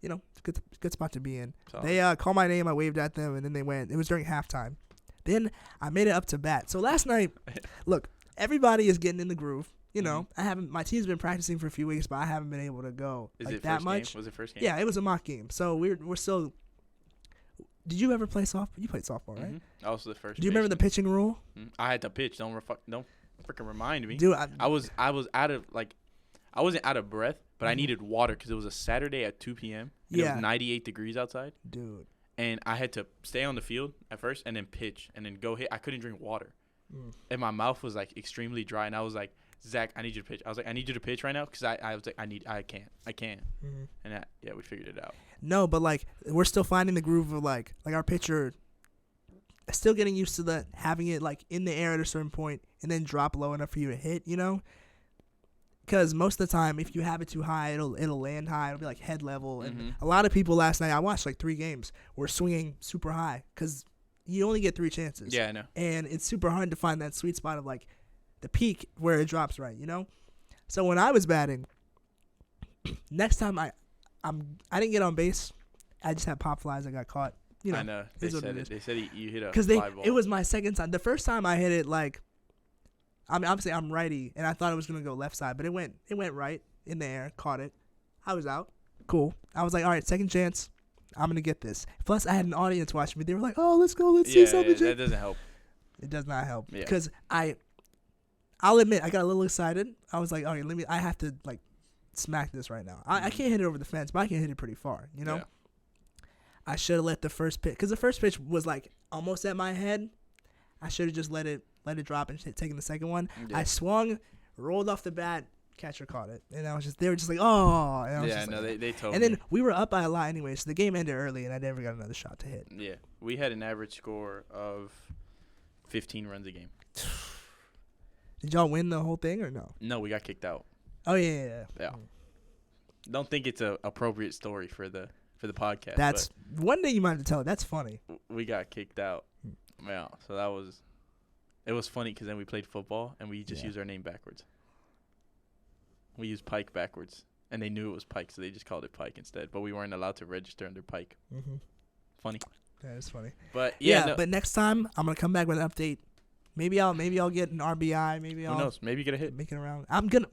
It's a good spot to be in. Solid. They called my name. I waved at them, and then they went. It was during halftime. Then I made it up to bat. So last night, look, everybody is getting in the groove. My team's been practicing for a few weeks, but I haven't been able to go that much.
Was it first game?
Yeah, it was a mock game. So we're still. Did you ever play softball? You played softball, right?
I was the first.
Do you remember the pitching rule?
I had to pitch. Don't freaking remind me,
dude.
I was out of I wasn't out of breath, but I needed water because it was a Saturday at 2 p.m. It was 98 degrees outside.
Dude.
And I had to stay on the field at first and then pitch and then go hit. I couldn't drink water. And my mouth was extremely dry. And I was like, Zach, I need you to pitch. I was like, I need you to pitch right now because I was like, I can't. And we figured it out.
No, but we're still finding the groove of our pitcher still getting used to having it in the air at a certain point and then drop low enough for you to hit, Because most of the time, if you have it too high, it'll land high. It'll be head level. And a lot of people last night, I watched 3 games, were swinging super high because you only get 3 chances.
Yeah, I know.
And it's super hard to find that sweet spot of the peak where it drops right, So when I was batting, next time I didn't get on base. I just had pop flies. I got caught.
I know. They said it. They said you hit a
fly ball. It was my second time. The first time I hit it obviously I'm righty, and I thought it was gonna go left side, but it went right in the air, caught it. I was out. Cool. I was like, all right, second chance. I'm gonna get this. Plus, I had an audience watching me. They were like, oh, let's go, let's see something.
Yeah, that doesn't help.
It does not help because I'll admit I got a little excited. I was like, okay, I have to smack this right now. I can't hit it over the fence, but I can hit it pretty far. Yeah. I should have let the first pitch because the first pitch was almost at my head. I should have just let it drop and taken the second one. Yeah. I swung, rolled off the bat, catcher caught it, and they were just like, oh. And
they told me.
And then we were up by a lot anyway, so the game ended early, and I never got another shot to hit.
Yeah, we had an average score of 15 runs a game.
Did y'all win the whole thing or no?
No, we got kicked out.
Oh yeah.
Don't think it's a appropriate story for the podcast.
That's one day you might have to tell it. That's funny.
We got kicked out. Yeah, so that was It was funny because then we played football and we just used our name backwards. We used Pike backwards, and they knew it was Pike, so they just called it Pike instead. But we weren't allowed to register under Pike.
Mm-hmm.
Funny.
That is funny.
But
but next time I'm gonna come back with an update. Maybe I'll get an RBI. Maybe
Who knows? Maybe you get a hit.
Make it around. I'm gonna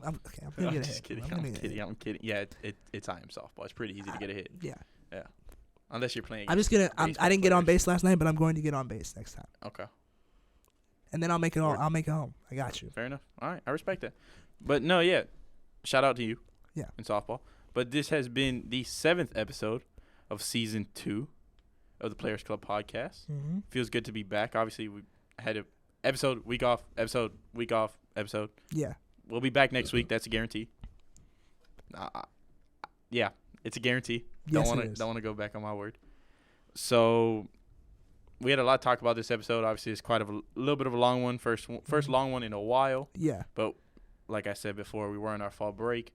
get a hit.
Just kidding. I'm kidding. Yeah, it's IM softball. It's pretty easy to get a hit.
Yeah.
Unless you're playing.
I'm just gonna. I didn't get on base last night, but I'm going to get on base next time.
Okay.
And then I'll make it home. I'll make it home. I got you.
Fair enough. All right, I respect that. But no, yeah. Shout out to you.
Yeah.
In softball. But this has been the 7th episode of season 2 of the Players Club podcast.
Mm-hmm.
Feels good to be back. Obviously, we had an episode, week off, episode, week off, episode.
Yeah.
We'll be back next week. That's a guarantee. Yeah, it's a guarantee.
Yes,
don't want to go back on my word. So we had a lot to talk about this episode. Obviously, it's quite a little bit of a long one. First long one in a while.
Yeah.
But like I said before, we were on our fall break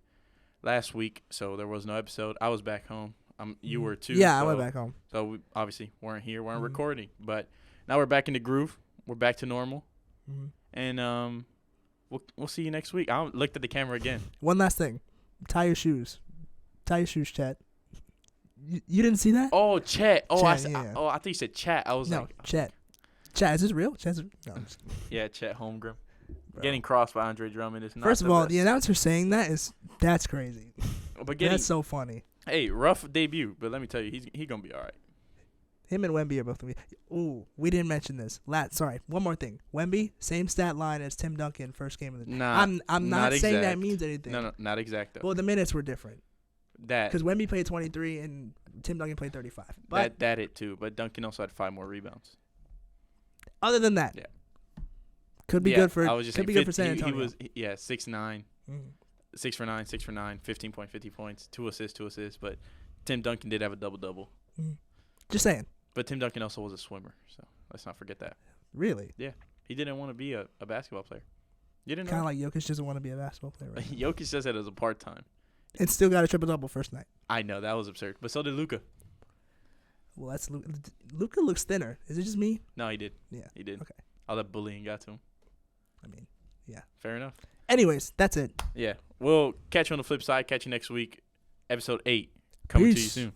last week, so there was no episode. I was back home. You were too.
Yeah, I went back home.
So we obviously weren't recording. But now we're back in the groove. We're back to normal.
Mm-hmm.
And we'll see you next week. I looked at the camera again.
One last thing. Tie your shoes. Tie your shoes, Chet. You didn't see that?
Oh, Chet. Oh,
Chet,
I thought you said Chat. I was
no,
like,
Chet. Chet, is this real? Chet's no.
Yeah, Chet Holmgren. Getting crossed by Andre Drummond is not.
First of all,
best.
the announcer saying that's crazy.
But
that's so funny.
Hey, rough debut, but let me tell you, he's gonna be all right.
Him and Wemby are both gonna be. Ooh, we didn't mention this. Sorry, one more thing. Wemby, same stat line as Tim Duncan, first game of the day. I'm not saying that means anything.
No, not exact though.
Well, the minutes were different.
That
because Wemby played 23 and Tim Duncan played 35. But
that it too. But Duncan also had 5 more rebounds.
Other than that, could be good for. Could be good for San Antonio.
He was 6'9", 6 for 9, 6 for 9, 15.50 points, 2 assists. But Tim Duncan did have a double.
Just saying.
But Tim Duncan also was a swimmer, so let's not forget that.
Really?
Yeah, he didn't want to be a basketball player. You didn't know?
Kind of like Jokic doesn't want to be a basketball player. Right?
Jokic does that as a part-time.
And still got a triple-double first night.
I know, that was absurd. But so did Luka.
Well, that's Luka looks thinner. Is it just me?
No, he did.
Yeah.
He did.
Okay.
All that bullying got to him.
I mean, yeah.
Fair enough.
Anyways, that's it.
Yeah. We'll catch you on the flip side. Catch you next week. Episode 8 coming to you soon.